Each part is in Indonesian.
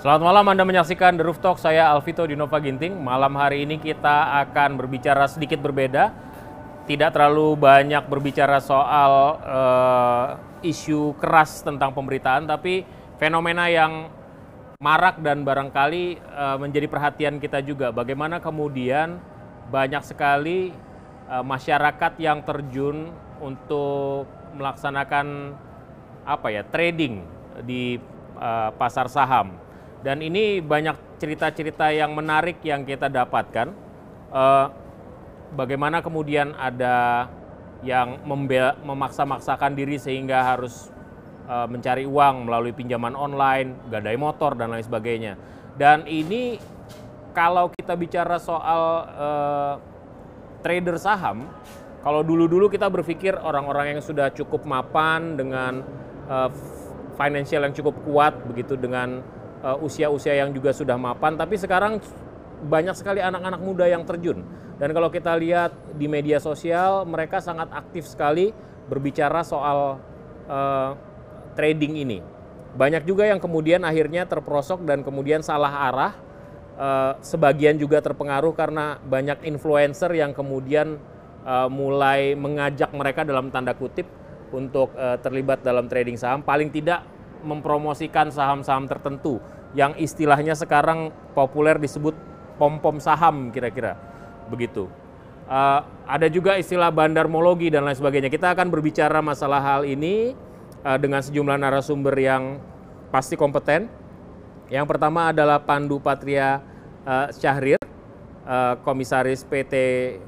Selamat malam, Anda menyaksikan The Roof Talk, saya Alvito Dinova Ginting. Malam hari ini kita akan berbicara sedikit berbeda. Tidak terlalu banyak berbicara soal isu keras tentang pemberitaan, tapi fenomena yang marak dan barangkali menjadi perhatian kita juga. Bagaimana kemudian banyak sekali masyarakat yang terjun untuk melaksanakan trading di pasar saham. Dan ini banyak cerita-cerita yang menarik yang kita dapatkan. Bagaimana kemudian ada yang memaksa-maksakan diri sehingga harus mencari uang melalui pinjaman online, gadai motor, dan lain sebagainya. Dan ini kalau kita bicara soal trader saham, kalau dulu-dulu kita berpikir orang-orang yang sudah cukup mapan dengan financial yang cukup kuat, begitu dengan usia-usia yang juga sudah mapan, tapi sekarang banyak sekali anak-anak muda yang terjun. Dan kalau kita lihat di media sosial, mereka sangat aktif sekali berbicara soal trading ini. Banyak juga yang kemudian akhirnya terperosok dan kemudian salah arah. Sebagian juga terpengaruh karena banyak influencer yang kemudian mulai mengajak mereka dalam tanda kutip untuk terlibat dalam trading saham, paling tidak mempromosikan saham-saham tertentu yang istilahnya sekarang populer disebut pom-pom saham, kira-kira begitu. Ada juga istilah bandarmologi dan lain sebagainya. Kita akan berbicara masalah hal ini dengan sejumlah narasumber yang pasti kompeten. Yang pertama adalah Pandu Patria Syahrir, Komisaris PT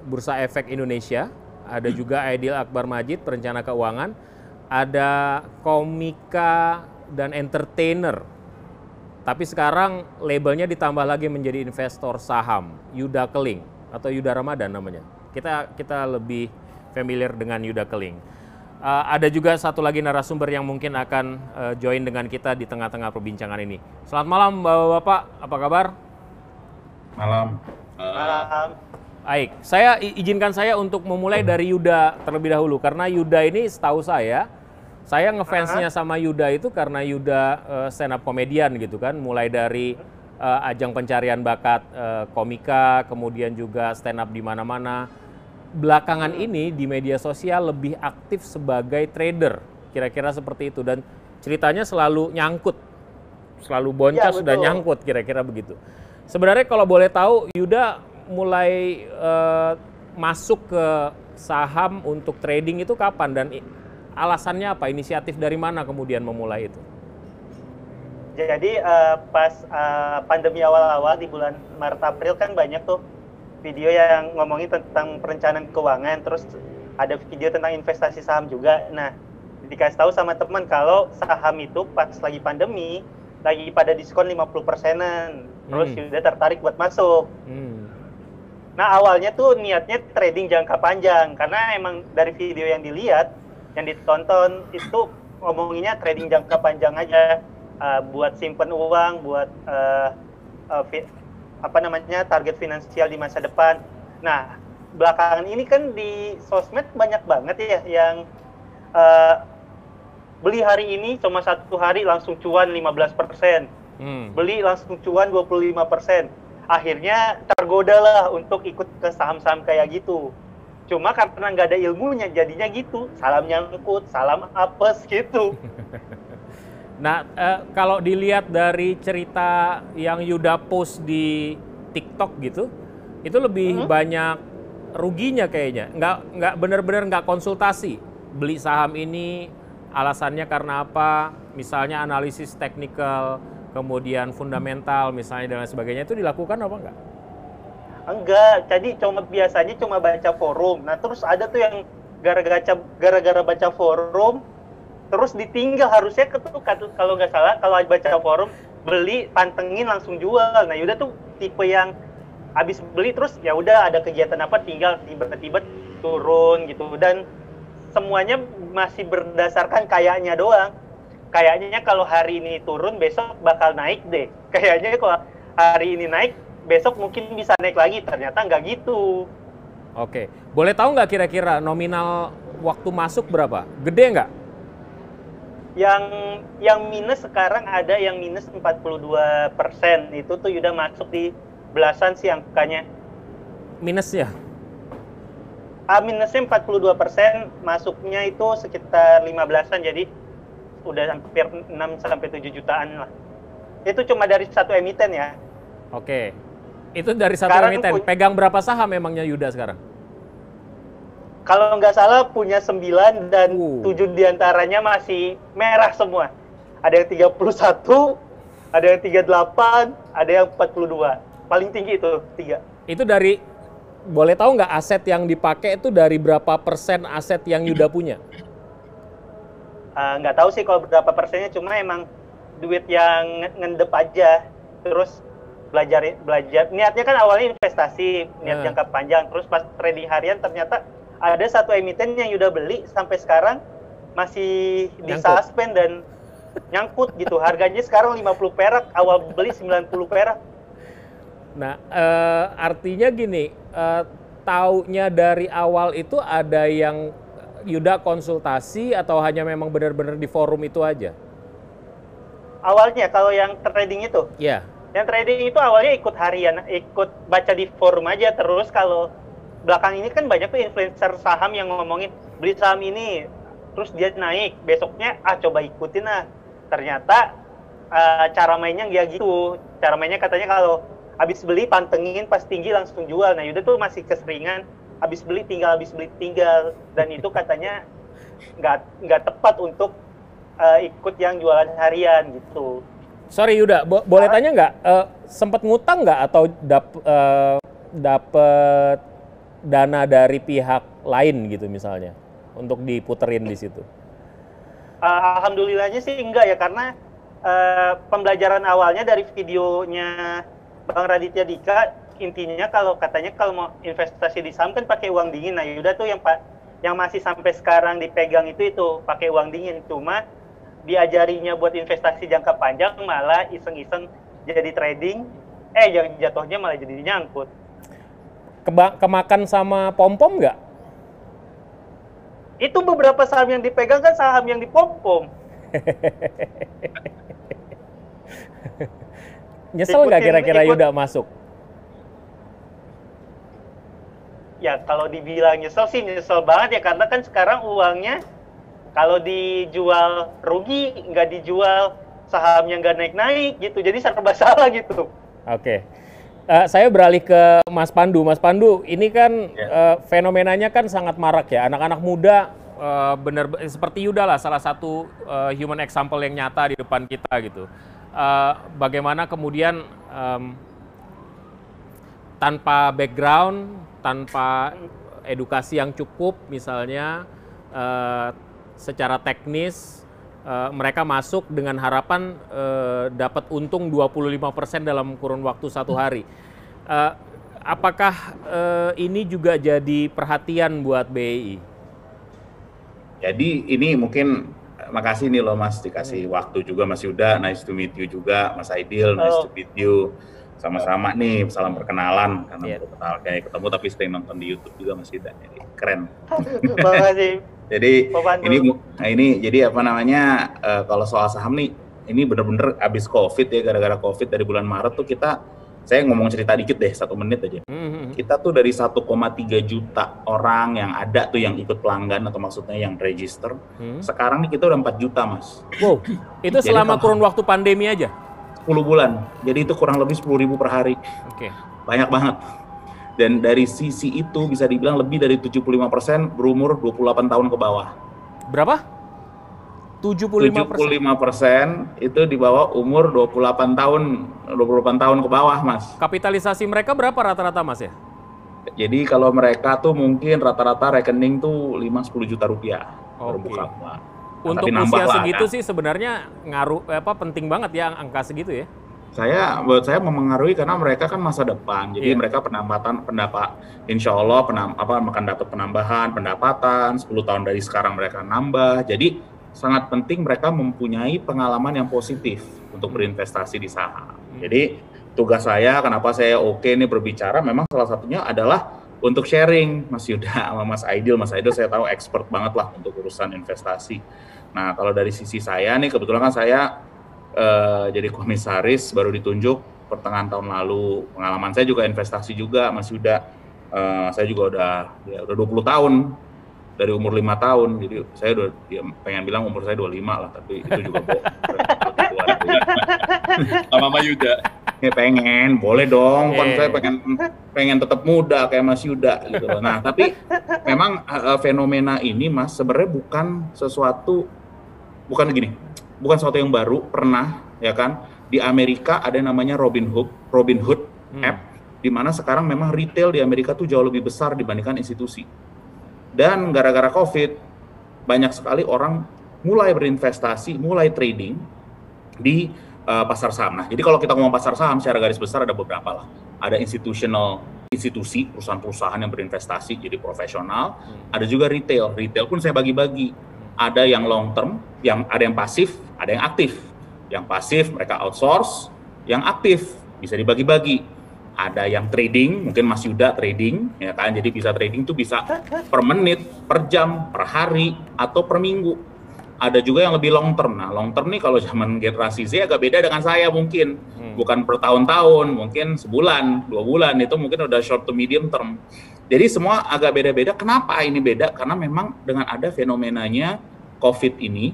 Bursa Efek Indonesia. Ada juga Aidil Akbar Majid, perencana keuangan. Ada komika dan entertainer, tapi sekarang labelnya ditambah lagi menjadi investor saham, Yuda Keling atau Yuda Ramadan namanya. Kita lebih familiar dengan Yuda Keling. Ada juga satu lagi narasumber yang mungkin akan join dengan kita di tengah-tengah perbincangan ini. Selamat malam Bapak-bapak, apa kabar? Malam. Malam. Baik, izinkan saya untuk memulai dari Yuda terlebih dahulu, karena Yuda ini setahu saya ngefansnya sama Yuda itu karena Yuda stand up komedian gitu kan, mulai dari ajang pencarian bakat komika, kemudian juga stand up di mana-mana. Belakangan ini di media sosial lebih aktif sebagai trader, kira-kira seperti itu, dan ceritanya selalu nyangkut, selalu boncos dan nyangkut, kira-kira begitu. Sebenarnya kalau boleh tahu, Yuda mulai masuk ke saham untuk trading itu kapan dan alasannya apa? Inisiatif dari mana kemudian memulai itu? Jadi pas pandemi awal-awal di bulan Maret April kan banyak tuh video yang ngomongin tentang perencanaan keuangan, terus ada video tentang investasi saham juga. Nah, dikasih tahu sama teman kalau saham itu pas lagi pandemi lagi pada diskon 50%-an. Terus sudah tertarik buat masuk. Nah, awalnya tuh niatnya trading jangka panjang karena emang dari video yang dilihat, yang ditonton itu ngomonginnya trading jangka panjang aja, buat simpen uang, buat target finansial di masa depan. Nah, belakangan ini kan di sosmed banyak banget ya yang beli hari ini cuma satu hari langsung cuan 15%, beli langsung cuan 25%. Akhirnya tergoda lah untuk ikut ke saham-saham kayak gitu. Cuma karena nggak ada ilmunya jadinya gitu, salam nyangkut, salam apes gitu. Nah, kalau dilihat dari cerita yang Yuda post di TikTok gitu, itu lebih banyak ruginya kayaknya. Nggak benar-benar nggak konsultasi. Beli saham ini alasannya karena apa? Misalnya analisis teknikal, kemudian fundamental, misalnya dan lain sebagainya, itu dilakukan apa enggak? Enggak, jadi biasanya cuma baca forum. Nah, terus ada tuh yang gara-gara baca forum, terus ditinggal. Harusnya kalau nggak salah, kalau baca forum, beli, pantengin, langsung jual. Nah, Yuda tuh tipe yang habis beli, terus ya udah ada kegiatan apa, tinggal tiba-tiba turun gitu. Dan semuanya masih berdasarkan kayaknya doang. Kayaknya kalau hari ini turun, besok bakal naik deh. Kayaknya kalau hari ini naik, besok mungkin bisa naik lagi, ternyata nggak gitu. Oke, boleh tahu nggak kira-kira nominal waktu masuk berapa? Gede nggak? Yang minus sekarang ada yang minus 42%, itu tuh udah masuk di belasan sih angkanya. Minusnya? Minusnya 42%, masuknya itu sekitar 15-an, jadi udah hampir 6-7 jutaan lah. Itu cuma dari satu emiten ya. Oke, itu dari satu Sekarang emiten. Pegang berapa saham memangnya Yuda sekarang? Kalau nggak salah punya 9 dan 7 diantaranya masih merah semua. Ada yang 31, ada yang 38, ada yang 42. Paling tinggi itu 3. Itu dari, boleh tahu nggak aset yang dipakai itu dari berapa persen aset yang Yuda punya? Nggak tahu sih kalau berapa persennya, cuma emang duit yang ngendep aja. Terus belajar. Niatnya kan awalnya investasi, niat jangka panjang. Terus pas trading harian ternyata ada satu emiten yang udah beli sampai sekarang masih di suspend dan nyangkut gitu. Harganya sekarang 50 perak, awal beli 90 perak. Nah, artinya gini, taunya dari awal itu ada yang Yuda konsultasi atau hanya memang benar-benar di forum itu aja? Awalnya kalau yang trading itu? Iya. Yang trading itu awalnya ikut harian, ikut baca di forum aja. Terus kalau belakang ini kan banyak tuh influencer saham yang ngomongin beli saham ini, terus dia naik, besoknya coba ikutin lah. Ternyata cara mainnya nggak gitu. Cara mainnya katanya kalau habis beli pantengin, pas tinggi langsung jual. Nah Yuda tuh masih keseringan habis beli tinggal, dan itu katanya nggak tepat untuk ikut yang jualan harian gitu. Sorry Yuda, boleh tanya nggak, sempat ngutang nggak atau dapet dana dari pihak lain gitu misalnya untuk diputerin di situ? Alhamdulillahnya sih enggak ya, karena pembelajaran awalnya dari videonya Bang Raditya Dika, intinya kalau katanya kalau mau investasi di saham kan pakai uang dingin. Nah Yuda tuh yang masih sampai sekarang dipegang itu pakai uang dingin, cuma diajarinya buat investasi jangka panjang malah iseng-iseng jadi trading, jatuhnya malah jadi nyangkut. Kemakan sama pom-pom nggak? Itu beberapa saham yang dipegang kan saham yang dipom-pom. Nyesel nggak kira-kira Yuda masuk? Ya kalau dibilang nyesel sih nyesel banget ya, karena kan sekarang uangnya kalau dijual rugi, nggak dijual sahamnya nggak naik-naik gitu, jadi serba salah gitu. Oke. Saya beralih ke Mas Pandu. Mas Pandu, ini kan fenomenanya kan sangat marak ya. Anak-anak muda benar seperti Yuda lah, salah satu human example yang nyata di depan kita gitu. Bagaimana kemudian tanpa background, tanpa edukasi yang cukup misalnya, secara teknis mereka masuk dengan harapan dapat untung 25% dalam kurun waktu 1 hari. Apakah ini juga jadi perhatian buat BEI? Jadi ini mungkin, makasih nih loh Mas, dikasih waktu juga Mas Yuda, nice to meet you juga, Mas Aidil, nice to meet you. Sama-sama nih, salam perkenalan, karena baru kenal kayak ketemu tapi sering nonton di YouTube juga Mas Yuda, jadi keren. Makasih. Jadi ini jadi apa namanya, kalau soal saham nih, ini bener-bener abis COVID ya, gara-gara COVID dari bulan Maret tuh saya ngomong cerita dikit deh, 1 menit aja. Kita tuh dari 1,3 juta orang yang ada tuh yang ikut pelanggan atau maksudnya yang register, sekarang nih kita udah 4 juta Mas. Wow, itu selama kurun waktu pandemi aja? 10 bulan, jadi itu kurang lebih 10.000 per hari. Oke. Banyak banget. Dan dari sisi itu bisa dibilang lebih dari 75% berumur 28 tahun ke bawah. Berapa? 75%? 75% itu di bawah umur 28 tahun ke bawah, Mas. Kapitalisasi mereka berapa rata-rata, Mas ya? Jadi kalau mereka tuh mungkin rata-rata rekening tuh 5-10 juta rupiah berbuka. Untuk usia segitu sih sebenarnya penting banget ya angka segitu ya? Buat saya memengaruhi karena mereka kan masa depan, jadi mereka insya Allah akan dapat penambahan pendapatan 10 tahun dari sekarang mereka nambah, jadi sangat penting mereka mempunyai pengalaman yang positif untuk berinvestasi di saham. Jadi tugas saya, kenapa saya oke nih berbicara, memang salah satunya adalah untuk sharing, Mas Yuda sama Mas Aidil. Mas Aidil saya tahu expert banget lah untuk urusan investasi. Nah, kalau dari sisi saya nih, kebetulan kan saya jadi komisaris baru ditunjuk pertengahan tahun lalu. Pengalaman saya juga investasi juga, Mas Yuda. Saya juga udah 20 tahun dari umur 5 tahun. Jadi saya udah pengen bilang umur saya 25 lah, tapi itu juga bohong. Sama Mas Yuda. Ya pengen, boleh dong. Kan saya pengen tetap muda kayak Mas Yuda gitu loh. Nah, tapi memang fenomena ini Mas sebenarnya bukan sesuatu yang baru. Pernah ya kan di Amerika ada yang namanya Robinhood app, di mana sekarang memang retail di Amerika tuh jauh lebih besar dibandingkan institusi. Dan gara-gara COVID banyak sekali orang mulai berinvestasi, mulai trading di pasar saham. Nah, jadi kalau kita ngomong pasar saham secara garis besar ada beberapa lah. Ada institusi, perusahaan-perusahaan yang berinvestasi jadi profesional. Ada juga retail. Retail pun saya bagi-bagi. Ada yang long term, ada yang pasif, ada yang aktif. Yang pasif mereka outsource, yang aktif bisa dibagi-bagi. Ada yang trading, mungkin Mas Yuda trading, ya kan? Jadi bisa trading tuh bisa per menit, per jam, per hari, atau per minggu. Ada juga yang lebih long term. Nah, long term nih kalau zaman generasi Z agak beda dengan saya mungkin. Bukan per tahun-tahun, mungkin sebulan, 2 bulan, itu mungkin udah short to medium term. Jadi semua agak beda-beda. Kenapa ini beda? Karena memang dengan ada fenomenanya COVID ini,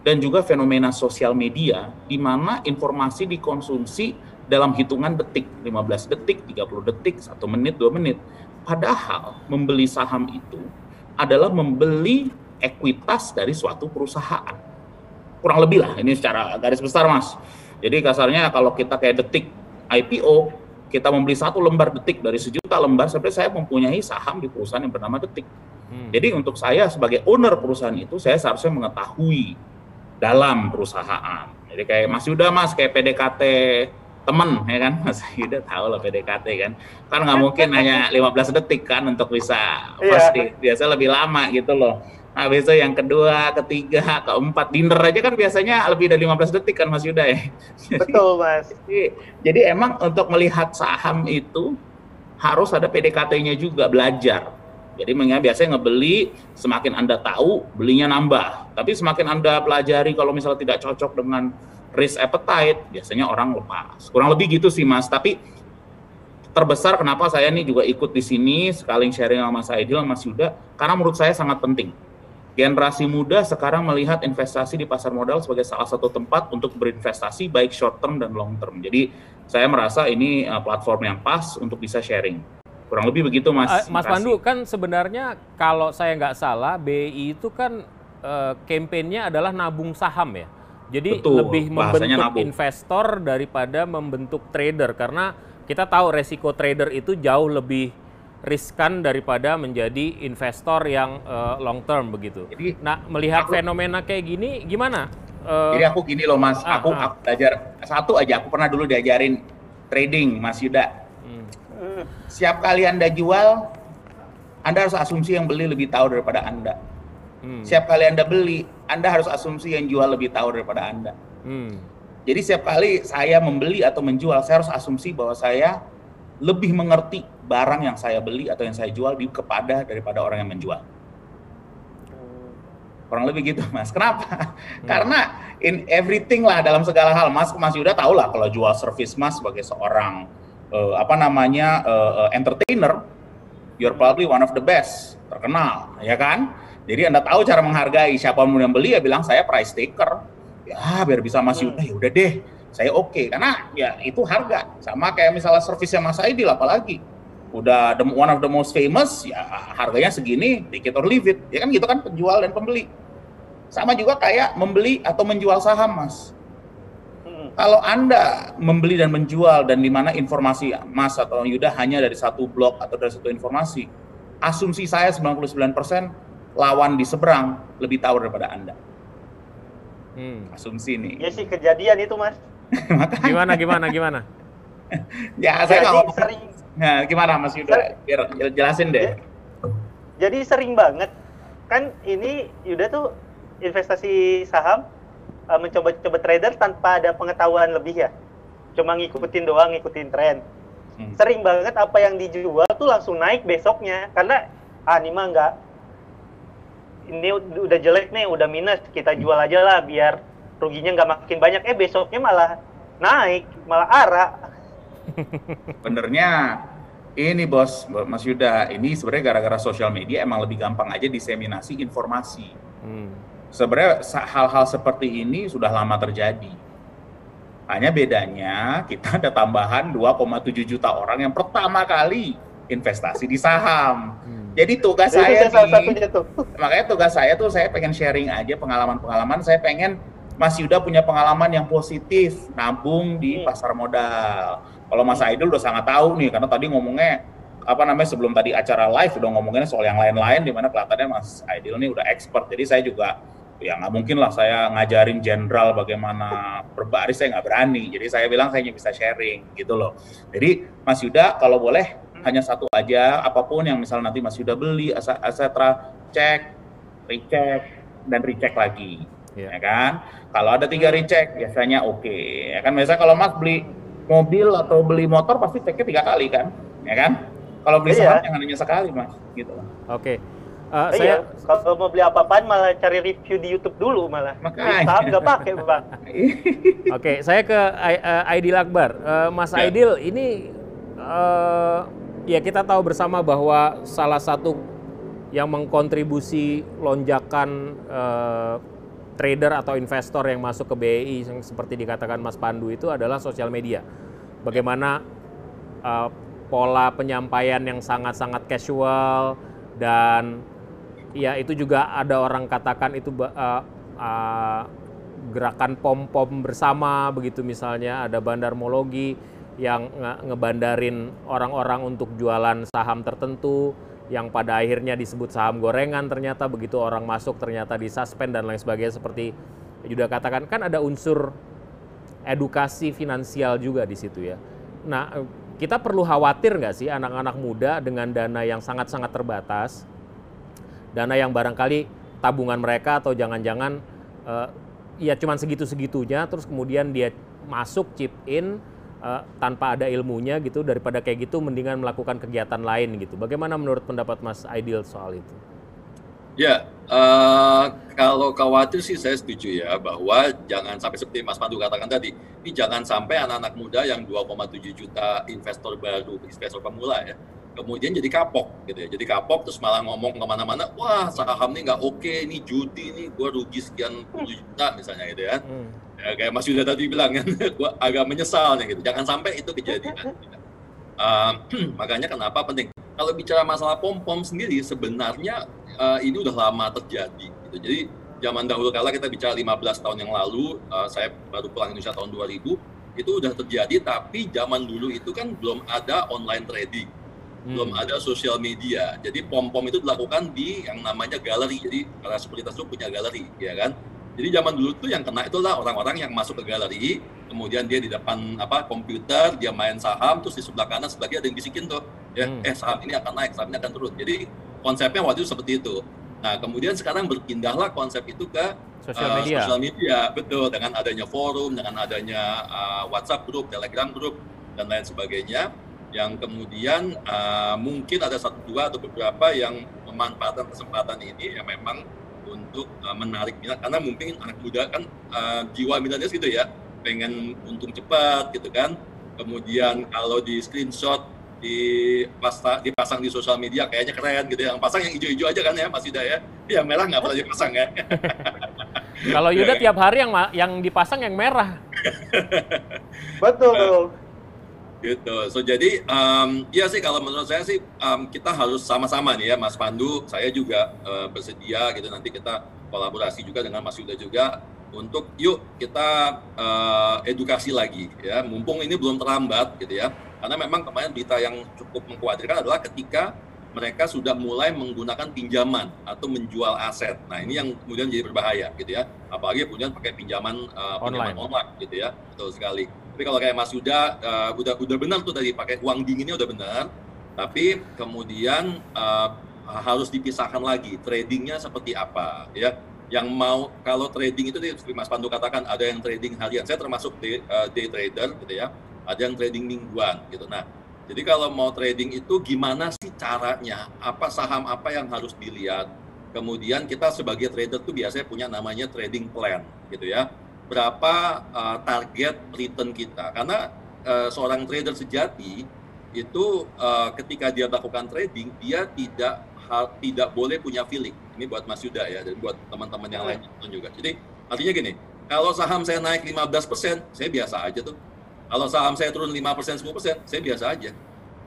dan juga fenomena sosial media, di mana informasi dikonsumsi dalam hitungan detik, 15 detik, 30 detik, 1 menit, 2 menit. Padahal membeli saham itu adalah membeli ekuitas dari suatu perusahaan. Kurang lebih lah, ini secara garis besar Mas. Jadi kasarnya kalau kita kayak detik IPO, kita membeli 1 lembar detik dari 1 juta lembar, sebenarnya saya mempunyai saham di perusahaan yang bernama detik. Jadi untuk saya sebagai owner perusahaan itu, saya seharusnya mengetahui dalam perusahaan. Jadi kayak Mas Yuda Mas, kayak PDKT temen ya kan, Mas Yuda tahu lah PDKT kan nggak mungkin hanya 15 detik kan untuk bisa first date, biasa lebih lama gitu loh. Nah, besok yang kedua, ketiga, keempat, dinner aja kan biasanya lebih dari 15 detik kan Mas Yuda ya. Betul Mas. Jadi emang untuk melihat saham itu harus ada PDKT-nya juga, belajar. Jadi biasanya ngebeli, semakin Anda tahu, belinya nambah. Tapi semakin Anda pelajari kalau misalnya tidak cocok dengan risk appetite, biasanya orang lepas. Kurang lebih gitu sih Mas, tapi terbesar kenapa saya nih juga ikut di sini, sekalian sharing sama Mas Aidil, sama Mas Yuda, karena menurut saya sangat penting. Generasi muda sekarang melihat investasi di pasar modal sebagai salah satu tempat untuk berinvestasi baik short term dan long term. Jadi saya merasa ini platform yang pas untuk bisa sharing. Kurang lebih begitu Mas. Mas Pandu, kan sebenarnya kalau saya nggak salah BI itu kan kampanyenya adalah nabung saham ya. Jadi betul, lebih membentuk investor daripada membentuk trader, karena kita tahu resiko trader itu jauh lebih riskan daripada menjadi investor yang long term begitu. Jadi, nah, melihat fenomena kayak gini gimana? Jadi aku gini loh Mas, aku belajar satu aja, aku pernah dulu diajarin trading Mas Yuda. Setiap kali Anda jual, Anda harus asumsi yang beli lebih tahu daripada Anda. Setiap kali Anda beli, Anda harus asumsi yang jual lebih tahu daripada Anda. Jadi setiap kali saya membeli atau menjual, saya harus asumsi bahwa saya lebih mengerti barang yang saya beli atau yang saya jual daripada orang yang menjual. Kurang lebih gitu Mas. Kenapa? Karena in everything lah, dalam segala hal Mas Yuda tahu lah kalau jual service Mas sebagai seorang entertainer, you're probably one of the best, terkenal, ya kan? Jadi Anda tahu cara menghargai, siapapun yang beli ya bilang saya price taker. Ya biar bisa Mas Yuda, ya udah deh, saya oke. Karena ya itu harga. Sama kayak misalnya servisnya Mas Aidil, apalagi udah one of the most famous, ya harganya segini, take it or leave it. Ya kan gitu kan penjual dan pembeli. Sama juga kayak membeli atau menjual saham Mas. Kalau Anda membeli dan menjual dan di mana informasi Mas atau Yuda hanya dari satu blog atau dari satu informasi, asumsi saya 99% lawan di seberang lebih tahu daripada Anda. Asumsi nih. Ya sih kejadian itu Mas. Gimana? Ya saya nggak ngomong. Nah, gimana Mas Yuda? Biar jelasin deh. Jadi sering banget kan ini Yuda tuh investasi saham, mencoba-coba trader tanpa ada pengetahuan lebih ya. cuma ngikutin doang, ngikutin tren. Sering banget apa yang dijual tuh langsung naik besoknya, karena ini mah enggak, ini udah jelek nih, udah minus, kita jual aja lah biar ruginya nggak makin banyak. Besoknya malah naik, malah arah. Benernya ini bos, Mas Yuda, ini sebenarnya gara-gara sosial media emang lebih gampang aja diseminasi informasi. Sebenarnya hal-hal seperti ini sudah lama terjadi. Hanya bedanya kita ada tambahan 2,7 juta orang yang pertama kali investasi di saham. Jadi tugas saya makanya tugas saya tuh saya pengen sharing aja pengalaman-pengalaman. Saya pengen Mas Yuda punya pengalaman yang positif nabung di pasar modal. Kalau Mas Aidil udah sangat tahu nih, karena tadi ngomongnya sebelum tadi acara live udah ngomongin soal yang lain-lain, di mana kelihatannya Mas Aidil nih udah expert. Jadi saya juga ya nggak mungkin lah saya ngajarin jenderal bagaimana berbaris, saya nggak berani. Jadi saya bilang saya hanya bisa sharing gitu loh. Jadi Mas Yuda kalau boleh hanya satu aja, apapun yang misal nanti Mas Yuda beli, etc. cek, recheck, dan recheck lagi. Ya kan? Kalau ada 3 recheck biasanya oke. Ya kan? Biasanya kalau Mas beli mobil atau beli motor pasti ceknya 3 kali kan? Ya kan? Kalau beli saham jangan hanya sekali Mas, gitu loh. Oke. Saya kalau mau beli apa-apaan malah cari review di YouTube dulu malah. Makanya. Saham nggak pakai Bang. Oke, saya ke Aidil Akbar. Mas Aidil, ini ya kita tahu bersama bahwa salah satu yang mengkontribusi lonjakan trader atau investor yang masuk ke BEI yang seperti dikatakan Mas Pandu itu adalah sosial media. Bagaimana pola penyampaian yang sangat-sangat casual, dan ya itu juga ada orang katakan itu gerakan pom-pom bersama begitu, misalnya ada bandarmologi yang ngebandarin orang-orang untuk jualan saham tertentu yang pada akhirnya disebut saham gorengan, ternyata begitu orang masuk ternyata disuspend dan lain sebagainya. Seperti juga katakan kan ada unsur edukasi finansial juga di situ ya. Nah, kita perlu khawatir nggak sih anak-anak muda dengan dana yang sangat-sangat terbatas, dana yang barangkali tabungan mereka atau jangan-jangan ya cuman segitu-segitunya, terus kemudian dia masuk chip in tanpa ada ilmunya gitu, daripada kayak gitu mendingan melakukan kegiatan lain gitu. Bagaimana menurut pendapat Mas Aidil soal itu? Ya, kalau khawatir sih saya setuju ya, bahwa jangan sampai seperti Mas Pandu katakan tadi, ini jangan sampai anak-anak muda yang 2,7 juta investor baru, investor pemula ya, kemudian jadi kapok gitu ya, jadi kapok terus malah ngomong kemana-mana, wah saham ini nggak oke, ini judi nih, gua rugi sekian puluh juta misalnya gitu ya. Ya, kayak Mas Yuda tadi bilang kan, gua agak menyesal nih gitu, jangan sampai itu kejadian. Makanya kenapa penting. Kalau bicara masalah pom-pom sendiri, sebenarnya ini udah lama terjadi gitu. Jadi zaman dahulu kala kita bicara 15 tahun yang lalu, saya baru pulang Indonesia tahun 2000, itu udah terjadi, tapi zaman dulu itu kan belum ada online trading, belum ada sosial media. Jadi pom-pom itu dilakukan di yang namanya galeri. Jadi para sekuritas itu punya galeri, ya kan? Jadi zaman dulu tuh yang kena itulah orang-orang yang masuk ke galeri, kemudian dia di depan komputer, dia main saham, terus di sebelah kanan sebelah kiri ada yang bisikin tuh, ya, saham ini akan naik, saham ini akan turun. Jadi konsepnya waktu itu seperti itu. Nah, kemudian sekarang berpindahlah konsep itu ke sosial media, betul, dengan adanya forum, dengan adanya WhatsApp group, Telegram group, dan lain sebagainya, yang kemudian mungkin ada 1, 2 atau beberapa yang memanfaatkan kesempatan ini yang memang untuk menarik minat, karena mungkin anak muda kan jiwa minatnya gitu ya, pengen untung cepat gitu kan. Kemudian kalau di screenshot dipasang di sosial media kayaknya keren gitu ya. Yang pasang yang hijau-hijau aja kan ya Mas Yuda ya. Yang merah nggak pernah dipasang ya. Kalau Yuda tiap hari yang dipasang yang merah. Betul. Gitu. So jadi ya sih kalau menurut saya sih kita harus sama-sama nih ya, Mas Pandu, saya juga bersedia gitu, nanti kita kolaborasi juga dengan Mas Yuda juga untuk yuk kita edukasi lagi ya, mumpung ini belum terlambat gitu ya. Karena memang kemarin berita yang cukup mengkhawatirkan adalah ketika mereka sudah mulai menggunakan pinjaman atau menjual aset. Nah, ini yang kemudian jadi berbahaya gitu ya. Apalagi kemudian pakai pinjaman online gitu ya. Betul sekali. Tapi kalau kayak Mas Yuda udah benar tuh tadi, pakai uang dinginnya udah benar. Tapi kemudian harus dipisahkan lagi tradingnya seperti apa ya. yang mau, kalau trading itu seperti Mas Pandu katakan, ada yang trading harian, saya termasuk day trader gitu ya, ada yang trading mingguan gitu. Nah, jadi kalau mau trading itu gimana sih caranya, apa saham apa yang harus dilihat, kemudian kita sebagai trader tuh biasanya punya namanya trading plan gitu ya, berapa target return kita, karena seorang trader sejati itu ketika dia melakukan trading, dia tidak boleh punya feeling. Ini buat Mas Yuda ya, dan buat teman-teman yang lain juga. Jadi artinya gini, kalau saham saya naik 15%, saya biasa aja tuh. Kalau saham saya turun 5%, 10%, saya biasa aja.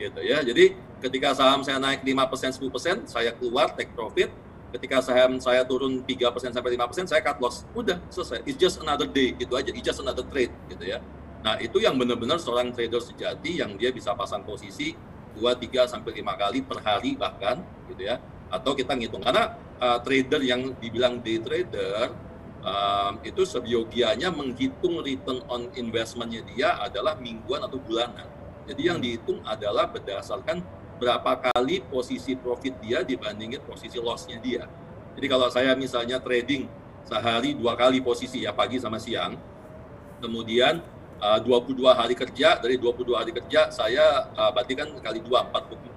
Gitu ya. Jadi ketika saham saya naik 5%, 10%, saya keluar take profit. Ketika saham saya turun 3% sampai 5%, saya cut loss. Udah, selesai. It's just another day, gitu aja. It's just another trade, gitu ya. Nah, itu yang benar-benar seorang trader sejati yang dia bisa pasang posisi 2, 3, sampai 5 kali per hari bahkan, gitu ya. Atau kita ngitung. Karena trader yang dibilang day trader, itu seyogianya menghitung return on investment-nya dia adalah mingguan atau bulanan. Jadi yang dihitung adalah berdasarkan berapa kali posisi profit dia dibandingin posisi loss-nya dia. Jadi kalau saya misalnya trading sehari 2 kali posisi ya, pagi sama siang, kemudian 22 hari kerja, dari 22 hari kerja saya berarti kan kali 2,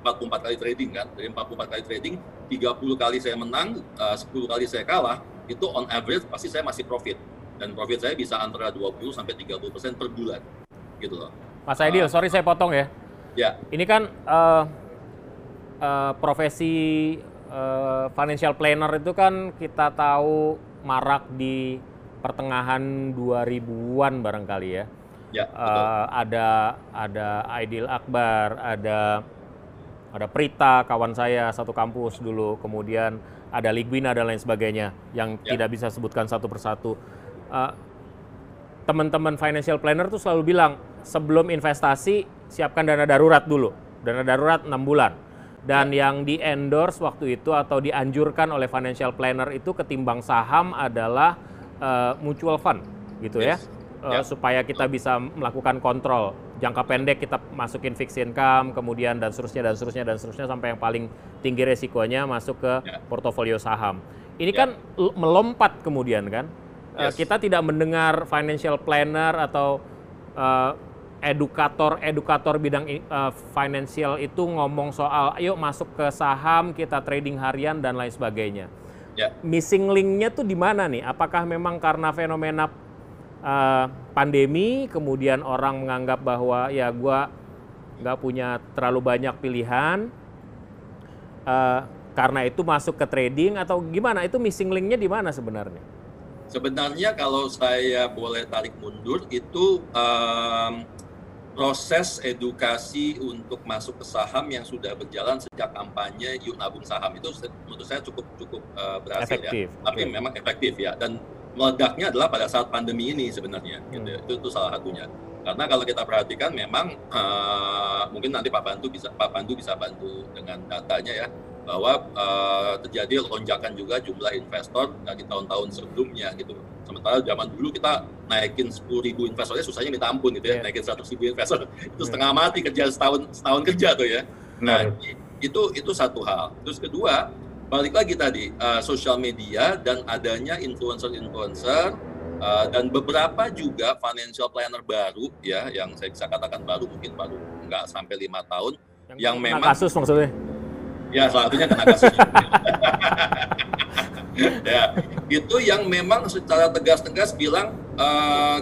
44 kali trading kan, dari 44 kali trading, 30 kali saya menang, 10 kali saya kalah, itu on average pasti saya masih profit, dan profit saya bisa antara 20-30% per bulan, gitu loh. Mas Aidil, sorry saya potong ya. Ya. Ini kan profesi financial planner itu kan kita tahu marak di pertengahan 2000-an barangkali ya. Ya, betul. Ada Aidil Akbar, ada Prita, kawan saya satu kampus dulu, kemudian ada Ligwina dan lain sebagainya yang tidak bisa sebutkan satu persatu. Teman-teman financial planner tuh selalu bilang, sebelum investasi siapkan dana darurat dulu, dana darurat 6 bulan. Dan yang di-endorse waktu itu atau dianjurkan oleh financial planner itu ketimbang saham adalah mutual fund gitu ya. Supaya kita bisa melakukan kontrol jangka pendek, kita masukin fixed income, kemudian dan seterusnya sampai yang paling tinggi resikonya masuk ke portofolio saham. Ini kan melompat kemudian kan, kita tidak mendengar financial planner atau edukator bidang financial itu ngomong soal ayo masuk ke saham, kita trading harian dan lain sebagainya. Missing link-nya tuh di mana nih? Apakah memang karena fenomena pandemi, kemudian orang menganggap bahwa ya gua nggak punya terlalu banyak pilihan, karena itu masuk ke trading atau gimana? Itu missing link-nya di mana sebenarnya? Sebenarnya kalau saya boleh tarik mundur itu proses edukasi untuk masuk ke saham yang sudah berjalan sejak kampanye Yuk Nabung Saham itu menurut saya cukup berhasil efektif, ya. Tapi memang efektif ya, dan meledaknya adalah pada saat pandemi ini sebenarnya. Gitu. Itu salah satunya. Karena kalau kita perhatikan memang mungkin nanti Pak Pandu bisa bantu dengan datanya ya, bahwa terjadi lonjakan juga jumlah investor dari tahun-tahun sebelumnya gitu. Sementara zaman dulu kita naikin 10.000 investornya susahnya minta ampun gitu ya, naikin 100.000 investor itu setengah mati kerja setahun kerja tuh ya. Nah, itu satu hal. Terus kedua, balik lagi tadi sosial media dan adanya influencer dan beberapa juga financial planner baru ya, yang saya bisa katakan baru nggak sampai 5 tahun yang memang kasus maksudnya. Ya, salah satunya kena kasus. Ya, itu yang memang secara tegas bilang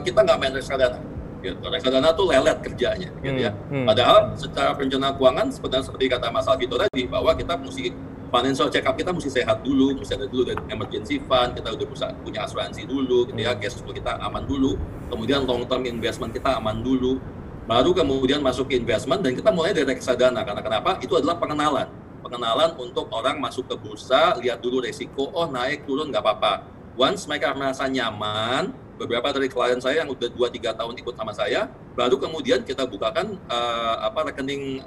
kita nggak main reksadana. Gitu. Reksadana tuh lelet kerjanya, gitu ya. Padahal secara perencanaan keuangan seperti kata Mas Alvito tadi, bahwa kita mesti financial check up kita mesti sehat dulu, mesti ada dulu dari emergency fund, kita udah punya asuransi dulu, gitu ya, cash flow kita aman dulu, kemudian long term investment kita aman dulu, baru kemudian masuk ke investment, dan kita mulai dari reksadana. Karena kenapa? Itu adalah pengenalan untuk orang masuk ke bursa, lihat dulu resiko, oh naik turun nggak apa-apa. Once mereka merasa nyaman, beberapa dari klien saya yang udah 2-3 tahun ikut sama saya, baru kemudian kita bukakan rekening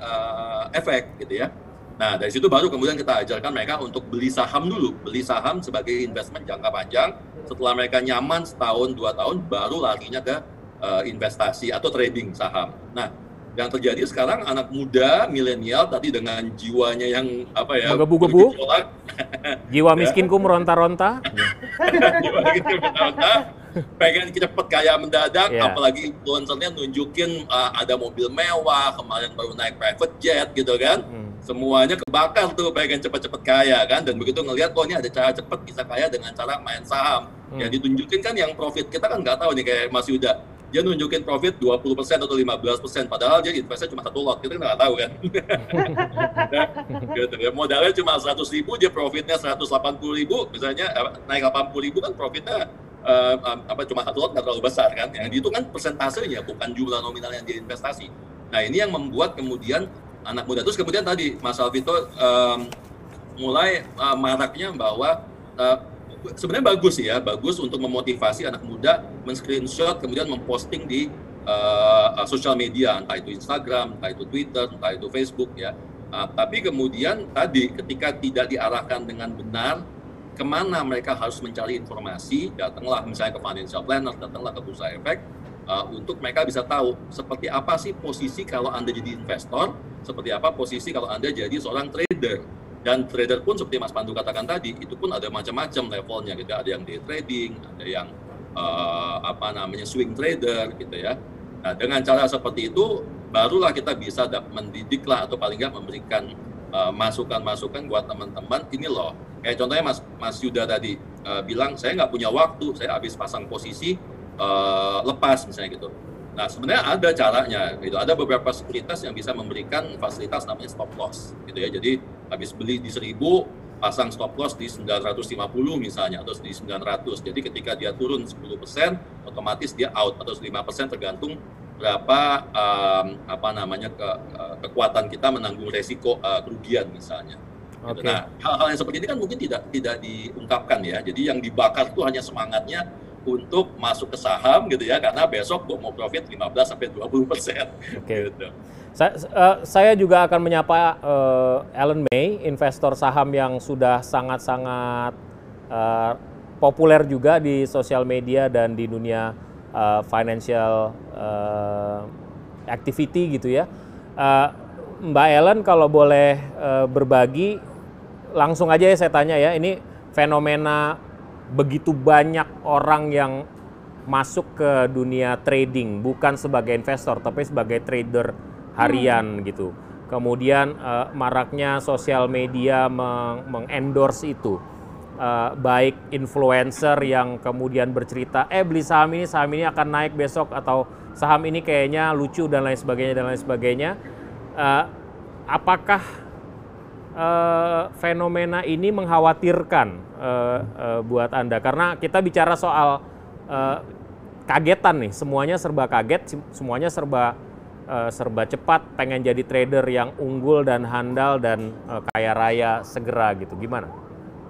efek gitu ya. Nah, dari situ baru kemudian kita ajarkan mereka untuk beli saham dulu, beli saham sebagai investment jangka panjang. Setelah mereka nyaman setahun 2 tahun, baru larinya ke investasi atau trading saham. Nah, yang terjadi sekarang anak muda milenial tadi dengan jiwanya yang menggebu-gebu, jiwa miskinku meronta-ronta. Gimana gitu, pengen cepet kaya mendadak, apalagi influencernya nunjukin ada mobil mewah, kemarin baru naik private jet gitu kan, semuanya kebakar tuh pengen cepet-cepet kaya kan, dan begitu ngelihat ini ada cara cepet bisa kaya dengan cara main saham, yang ditunjukin kan yang profit, kita kan nggak tahu nih kayak Mas Yuda, dia nunjukin profit 20% atau 15%, padahal dia investnya cuma 1 lot, kita nggak tahu kan. Gitu ya, modalnya cuma 100.000, dia profitnya 180.000, misalnya naik 80.000 kan profitnya cuma 1 lot, nggak terlalu besar kan. Yang itu kan persentasenya, bukan jumlah nominal yang dia investasi. Nah ini yang membuat kemudian anak muda, terus kemudian tadi Mas Alvito mulai maraknya bahwa sebenarnya bagus ya, bagus untuk memotivasi anak muda men-screenshot kemudian memposting di sosial media, entah itu Instagram, entah itu Twitter, entah itu Facebook ya. Tapi kemudian tadi ketika tidak diarahkan dengan benar kemana mereka harus mencari informasi, datanglah misalnya ke financial planner, datanglah ke bursa efek untuk mereka bisa tahu seperti apa sih posisi kalau Anda jadi investor, seperti apa posisi kalau Anda jadi seorang trader. Dan trader pun seperti Mas Pandu katakan tadi, itu pun ada macam-macam levelnya gitu. Ada yang day trading, ada yang swing trader gitu ya. Nah, dengan cara seperti itu barulah kita bisa mendidik lah, atau paling nggak memberikan masukan-masukan buat teman-teman. Ini loh, kayak contohnya Mas Yuda tadi bilang, saya nggak punya waktu, saya habis pasang posisi lepas misalnya gitu. Nah, sebenarnya ada caranya gitu. Ada beberapa sekuritas yang bisa memberikan fasilitas namanya stop loss gitu ya. Jadi habis beli di 1.000, pasang stop loss di 950 misalnya, atau di 900. Jadi ketika dia turun 10%, otomatis dia out, atau 5% tergantung berapa kekuatan kita menanggung resiko kerugian misalnya. Okay. Nah, hal-hal yang seperti ini kan mungkin tidak diungkapkan ya. Jadi yang dibakar itu hanya semangatnya untuk masuk ke saham gitu ya, karena besok mau profit 15-20%. Okay. Gitu. Saya juga akan menyapa Ellen May, investor saham yang sudah sangat-sangat populer juga di sosial media dan di dunia financial activity gitu ya. Mbak Ellen kalau boleh berbagi, langsung aja ya saya tanya ya, ini fenomena begitu banyak orang yang masuk ke dunia trading, bukan sebagai investor, tapi sebagai trader harian gitu. Kemudian maraknya sosial media mengendorse itu. Baik influencer yang kemudian bercerita, beli saham ini akan naik besok, atau saham ini kayaknya lucu, dan lain sebagainya. Apakah fenomena ini mengkhawatirkan buat Anda? Karena kita bicara soal kagetan nih, semuanya serba kaget, semuanya serba cepat, pengen jadi trader yang unggul dan handal dan kaya raya segera gitu. Gimana?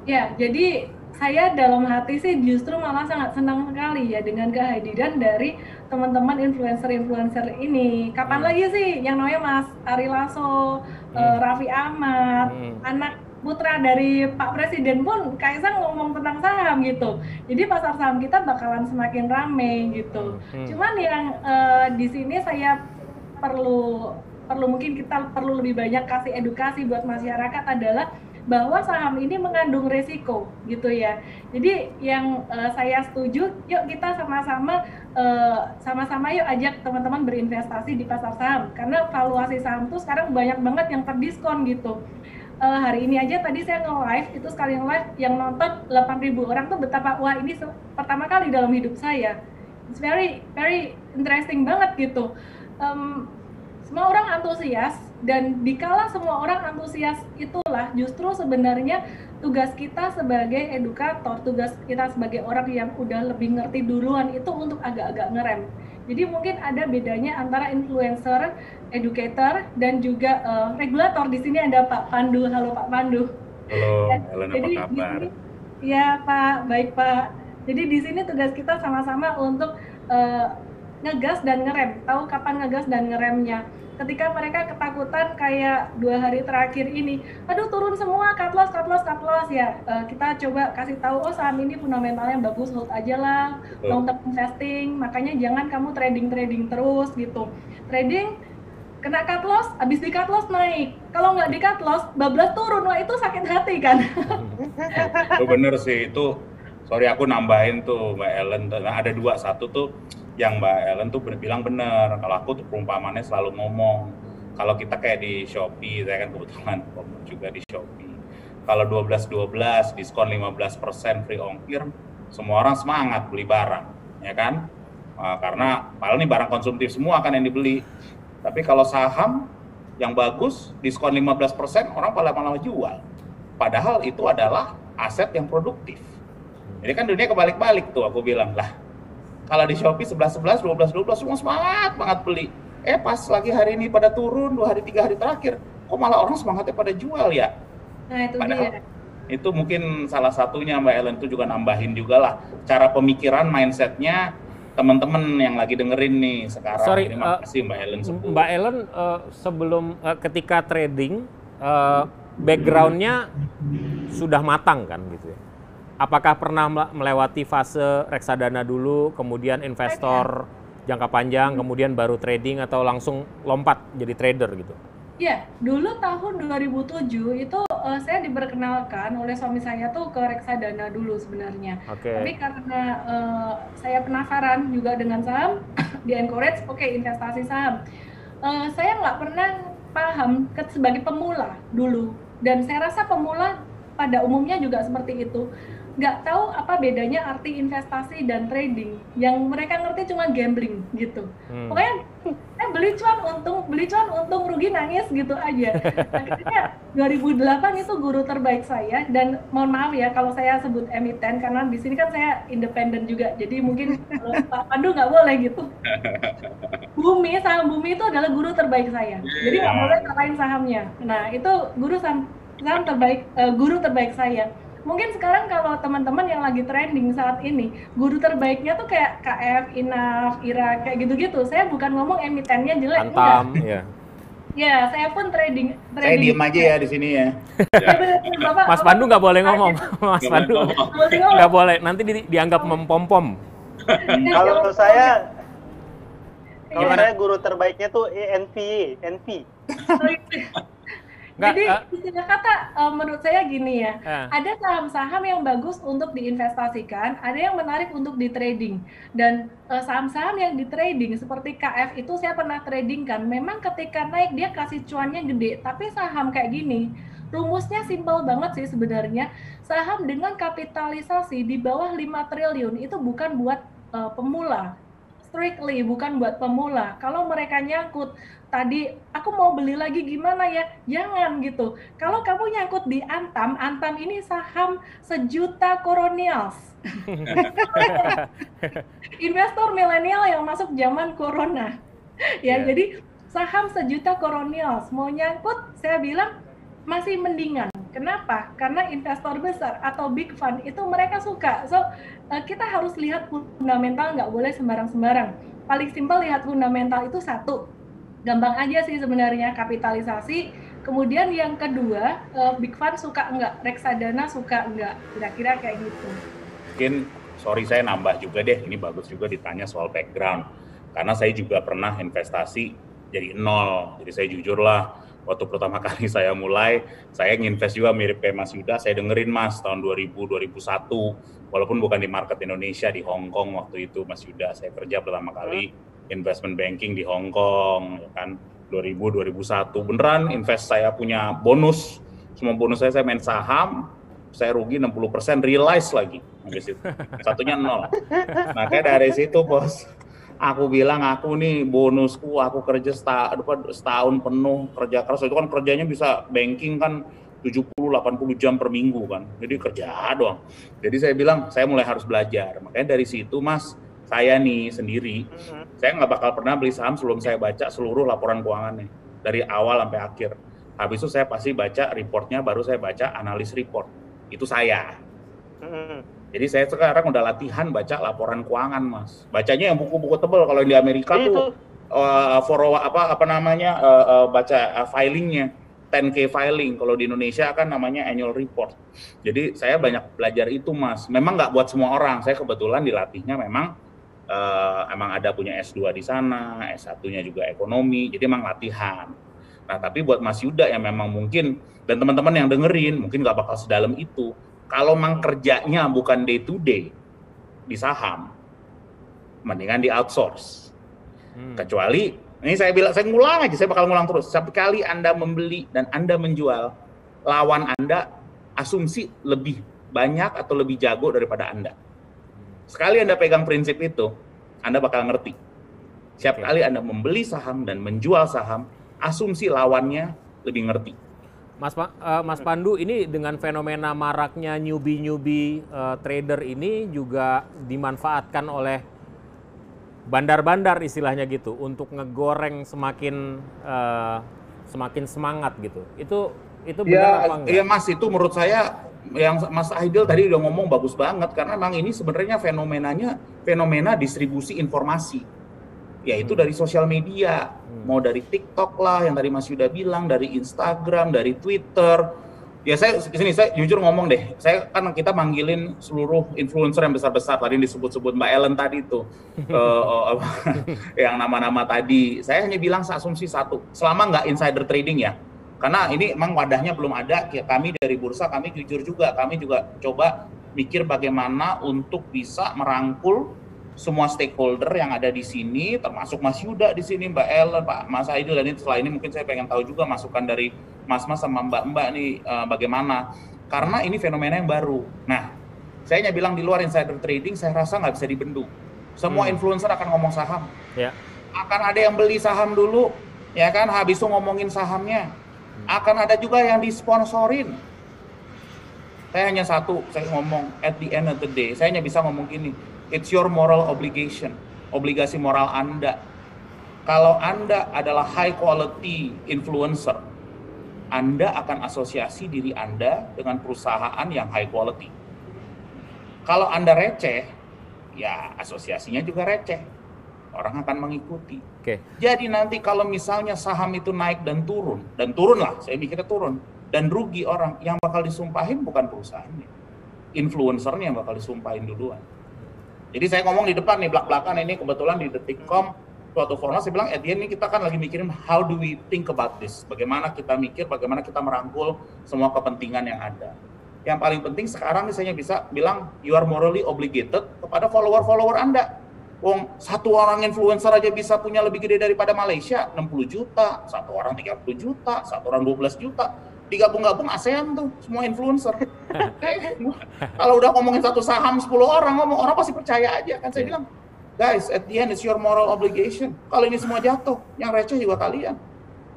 Ya, jadi saya dalam hati sih justru malah sangat senang sekali ya dengan kehadiran dari teman-teman influencer-influencer ini. Kapan lagi sih yang namanya Mas Ari Lasso, Raffi Ahmad, anak putra dari Pak Presiden pun Kaisang ngomong tentang saham gitu. Jadi pasar saham kita bakalan semakin rame gitu. Cuman yang di sini saya perlu mungkin kita perlu lebih banyak kasih edukasi buat masyarakat adalah bahwa saham ini mengandung resiko gitu ya. Jadi yang saya setuju, yuk kita sama-sama yuk ajak teman-teman berinvestasi di pasar saham, karena valuasi saham tuh sekarang banyak banget yang terdiskon gitu. Hari ini aja tadi saya nge-live, itu sekali nge-live yang nonton 8.000 orang tuh betapa wah ini pertama kali dalam hidup saya. It's very interesting banget gitu. Semua orang antusias, dan dikala semua orang antusias itulah justru sebenarnya tugas kita sebagai edukator, tugas kita sebagai orang yang udah lebih ngerti duluan itu untuk agak-agak ngerem. Jadi mungkin ada bedanya antara influencer, educator, dan juga regulator. Di sini ada Pak Pandu. Halo Pak Pandu. Halo, Ellen, apa kabar? Ya Pak, baik Pak. Jadi di sini tugas kita sama-sama untuk ngegas dan ngerem, tahu kapan ngegas dan ngeremnya. Ketika mereka ketakutan kayak 2 hari terakhir ini, aduh turun semua, cut loss ya, kita coba kasih tahu, oh saham ini fundamentalnya bagus, hold aja lah, long term investing, makanya jangan kamu trading terus gitu. Trading kena cut loss, habis di cut loss naik, kalau nggak di cut loss bablas turun, wah itu sakit hati kan. Itu bener sih, itu Sorry aku nambahin tuh Mbak Ellen, nah, ada dua, satu tuh yang Mbak Ellen tuh bilang bener, kalau aku tuh perumpamannya selalu ngomong, kalau kita kayak di Shopee, saya kan kebetulan juga di Shopee, kalau 12-12 diskon 15% free ongkir, semua orang semangat beli barang, ya kan? Karena padahal nih barang konsumtif semua kan yang dibeli, tapi kalau saham yang bagus diskon 15% orang malah jual, padahal itu adalah aset yang produktif. Jadi kan dunia kebalik-balik tuh, aku bilang lah. Kalau di Shopee 11-11, 12-12 semua semangat banget beli. Pas lagi hari ini pada turun 2 hari 3 hari terakhir, kok malah orang semangatnya pada jual ya? Nah itu Padahal dia. itu mungkin salah satunya Mbak Ellen tuh juga nambahin juga lah cara pemikiran mindsetnya teman-teman yang lagi dengerin nih sekarang. Sorry, Terima kasih Mbak Ellen sebut. Mbak Ellen sebelum ketika trading backgroundnya sudah matang kan gitu ya? Apakah pernah melewati fase reksadana dulu, kemudian investor jangka panjang, kemudian baru trading atau langsung lompat jadi trader gitu? Ya, dulu tahun 2007 itu saya diperkenalkan oleh suami saya tuh ke reksadana dulu sebenarnya. Oke. Tapi karena saya penasaran juga dengan saham, di encourage, oke, investasi saham. Saya nggak pernah paham sebagai pemula dulu, dan saya rasa pemula pada umumnya juga seperti itu. Nggak tahu apa bedanya arti investasi dan trading. Yang mereka ngerti cuma gambling gitu. Pokoknya beli cuan untung, rugi nangis gitu aja. Akhirnya 2008 itu guru terbaik saya, dan mohon maaf ya kalau saya sebut emiten karena di sini kan saya independen juga. Jadi mungkin Pak Pandu nggak boleh gitu. Saham Bumi itu adalah guru terbaik saya. Jadi nggak boleh kalahin sahamnya. Nah, itu saham terbaik, guru terbaik saya. Mungkin sekarang kalau teman-teman yang lagi trending saat ini, guru terbaiknya tuh kayak KF, INAF, IRA, kayak gitu-gitu. Saya bukan ngomong emitennya jelek, Antam, enggak. Ya, saya pun trading. Saya diem aja ya di sini ya. Mas Pandu nggak boleh ngomong. Mas Pandu nggak boleh, nanti dianggap mempom-pom. Kalau saya guru terbaiknya tuh NV. Nggak, Jadi istilah kata menurut saya gini ya, ada saham-saham yang bagus untuk diinvestasikan, ada yang menarik untuk di trading, dan saham-saham yang di trading seperti KF itu saya pernah trading kan, memang ketika naik dia kasih cuannya gede, tapi saham kayak gini rumusnya simpel banget sih sebenarnya. Saham dengan kapitalisasi di bawah 5 triliun itu bukan buat pemula, strictly bukan buat pemula. Kalau mereka nyangkut tadi aku mau beli lagi gimana ya, jangan gitu. Kalau kamu nyangkut di Antam ini saham 1 juta Coronials. Investor milenial yang masuk zaman corona ya, jadi saham 1 juta Coronials mau nyangkut, saya bilang masih mendingan. Kenapa? Karena investor besar atau big fund itu mereka suka. So kita harus lihat fundamental, nggak boleh sembarang-sembarang. Paling simpel lihat fundamental itu satu, gampang aja sih sebenarnya, kapitalisasi. Kemudian yang kedua, big fund suka enggak, reksadana suka enggak, kira-kira kayak gitu. Mungkin, sorry saya nambah juga deh, ini bagus juga ditanya soal background. Karena saya juga pernah investasi jadi nol, jadi saya jujur lah, waktu pertama kali saya mulai, saya nginvest juga mirip kayak Mas Yuda, saya dengerin Mas tahun 2000-2001, walaupun bukan di market Indonesia, di Hong Kong waktu itu Mas Yuda, saya kerja pertama kali investment banking di Hong Kong, ya kan, 2000-2001, beneran invest saya punya bonus, semua bonus saya main saham, saya rugi 60%, realize lagi, habis itu, satunya nol. Makanya dari situ bos, aku bilang aku nih bonusku, aku kerja setahun penuh kerja keras, itu kan kerjanya bisa banking kan 70-80 jam per minggu kan, jadi kerja doang. Jadi saya bilang saya mulai harus belajar, makanya dari situ Mas, saya nih sendiri, saya nggak bakal pernah beli saham sebelum saya baca seluruh laporan keuangannya dari awal sampai akhir. Habis itu saya pasti baca reportnya, baru saya baca analis report. Itu saya. Jadi saya sekarang udah latihan baca laporan keuangan, Mas. Bacanya yang buku-buku tebal. Kalau di Amerika tuh baca filingnya 10K filing. Kalau di Indonesia kan namanya annual report. Jadi saya banyak belajar itu, Mas. Memang nggak buat semua orang. Saya kebetulan dilatihnya memang emang ada punya S2 di sana, S1-nya juga ekonomi. Jadi emang latihan. Nah, tapi buat Mas Yuda yang memang mungkin dan teman-teman yang dengerin mungkin nggak bakal sedalam itu. kalau mang kerjanya bukan day to day di saham, mendingan di outsource. Kecuali, ini saya bilang, saya ngulang aja, saya bakal ngulang terus. Setiap kali Anda membeli dan Anda menjual, lawan Anda asumsi lebih banyak atau lebih jago daripada Anda. Sekali Anda pegang prinsip itu, Anda bakal ngerti. Setiap kali Anda membeli saham dan menjual saham, asumsi lawannya lebih ngerti. Mas Pandu, ini dengan fenomena maraknya newbie trader ini juga dimanfaatkan oleh bandar-bandar istilahnya gitu untuk ngegoreng semakin semangat gitu. Itu benar apa enggak? Iya Mas, itu menurut saya yang Mas Aidil tadi udah ngomong bagus banget, karena memang ini sebenarnya fenomena distribusi informasi. Yaitu dari sosial media, mau dari TikTok lah, yang tadi Mas Yuda bilang, dari Instagram, dari Twitter. Ya saya jujur ngomong deh, kita manggilin seluruh influencer yang besar-besar, tadi disebut-sebut Mbak Ellen tadi tuh, yang nama-nama tadi. Saya hanya bilang asumsi satu, selama nggak insider trading ya, karena ini emang wadahnya belum ada. Kami dari bursa, kami jujur juga, kami juga coba mikir bagaimana untuk bisa merangkul semua stakeholder yang ada di sini, termasuk Mas Yuda di sini, Mbak Ellen, Pak Mas Aidil, dan setelah ini mungkin saya pengen tahu juga masukan dari Mas-mas sama Mbak-mbak nih bagaimana, karena ini fenomena yang baru. Nah, saya hanya bilang di luar insider trading, saya rasa nggak bisa dibendung. Semua influencer akan ngomong saham, akan ada yang beli saham dulu, ya kan, habis itu ngomongin sahamnya, akan ada juga yang disponsorin. Saya hanya satu, saya ngomong at the end of the day, saya hanya bisa ngomong gini. It's your moral obligation, obligasi moral Anda. Kalau Anda adalah high quality influencer, Anda akan asosiasi diri Anda dengan perusahaan yang high quality. Kalau Anda receh, ya asosiasinya juga receh. Orang akan mengikuti. Jadi nanti kalau misalnya saham itu naik dan turun lah, saya mikirnya turun, dan rugi orang, yang bakal disumpahin bukan perusahaannya, influencernya yang bakal disumpahin duluan. Jadi saya ngomong di depan nih, belak-belakan ini kebetulan di Detikcom, suatu forum saya bilang, at the end ini kita kan lagi mikirin how do we think about this, bagaimana kita mikir, bagaimana kita merangkul semua kepentingan yang ada. Yang paling penting sekarang nih saya bisa bilang, you are morally obligated kepada follower-follower Anda. Wong, satu orang influencer aja bisa punya lebih gede daripada Malaysia, 60 juta, satu orang 30 juta, satu orang 12 juta. Digabung-gabung ASEAN tuh, semua influencer. Kalau udah ngomongin satu saham 10 orang, orang pasti percaya aja kan. Saya bilang, guys, at the end it's your moral obligation. Kalau ini semua jatuh, yang receh juga kalian.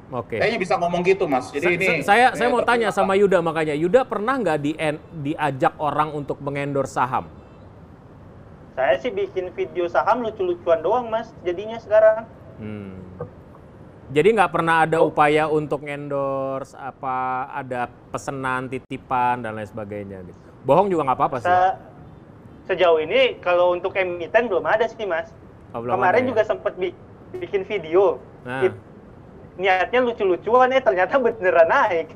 Kayaknya bisa ngomong gitu, Mas. Jadi saya mau tanya sama Yuda, makanya Yuda pernah nggak diajak orang untuk mengendorse saham? Saya sih bikin video saham lucu-lucuan doang, Mas, jadinya sekarang. Jadi nggak pernah ada upaya untuk endorse, apa ada pesanan, titipan, dan lain sebagainya gitu. Bohong juga nggak apa-apa sih. Sejauh ini kalau untuk emiten belum ada sih, Mas. Kemarin juga sempat bikin video. Niatnya lucu-lucuan, ternyata beneran naik.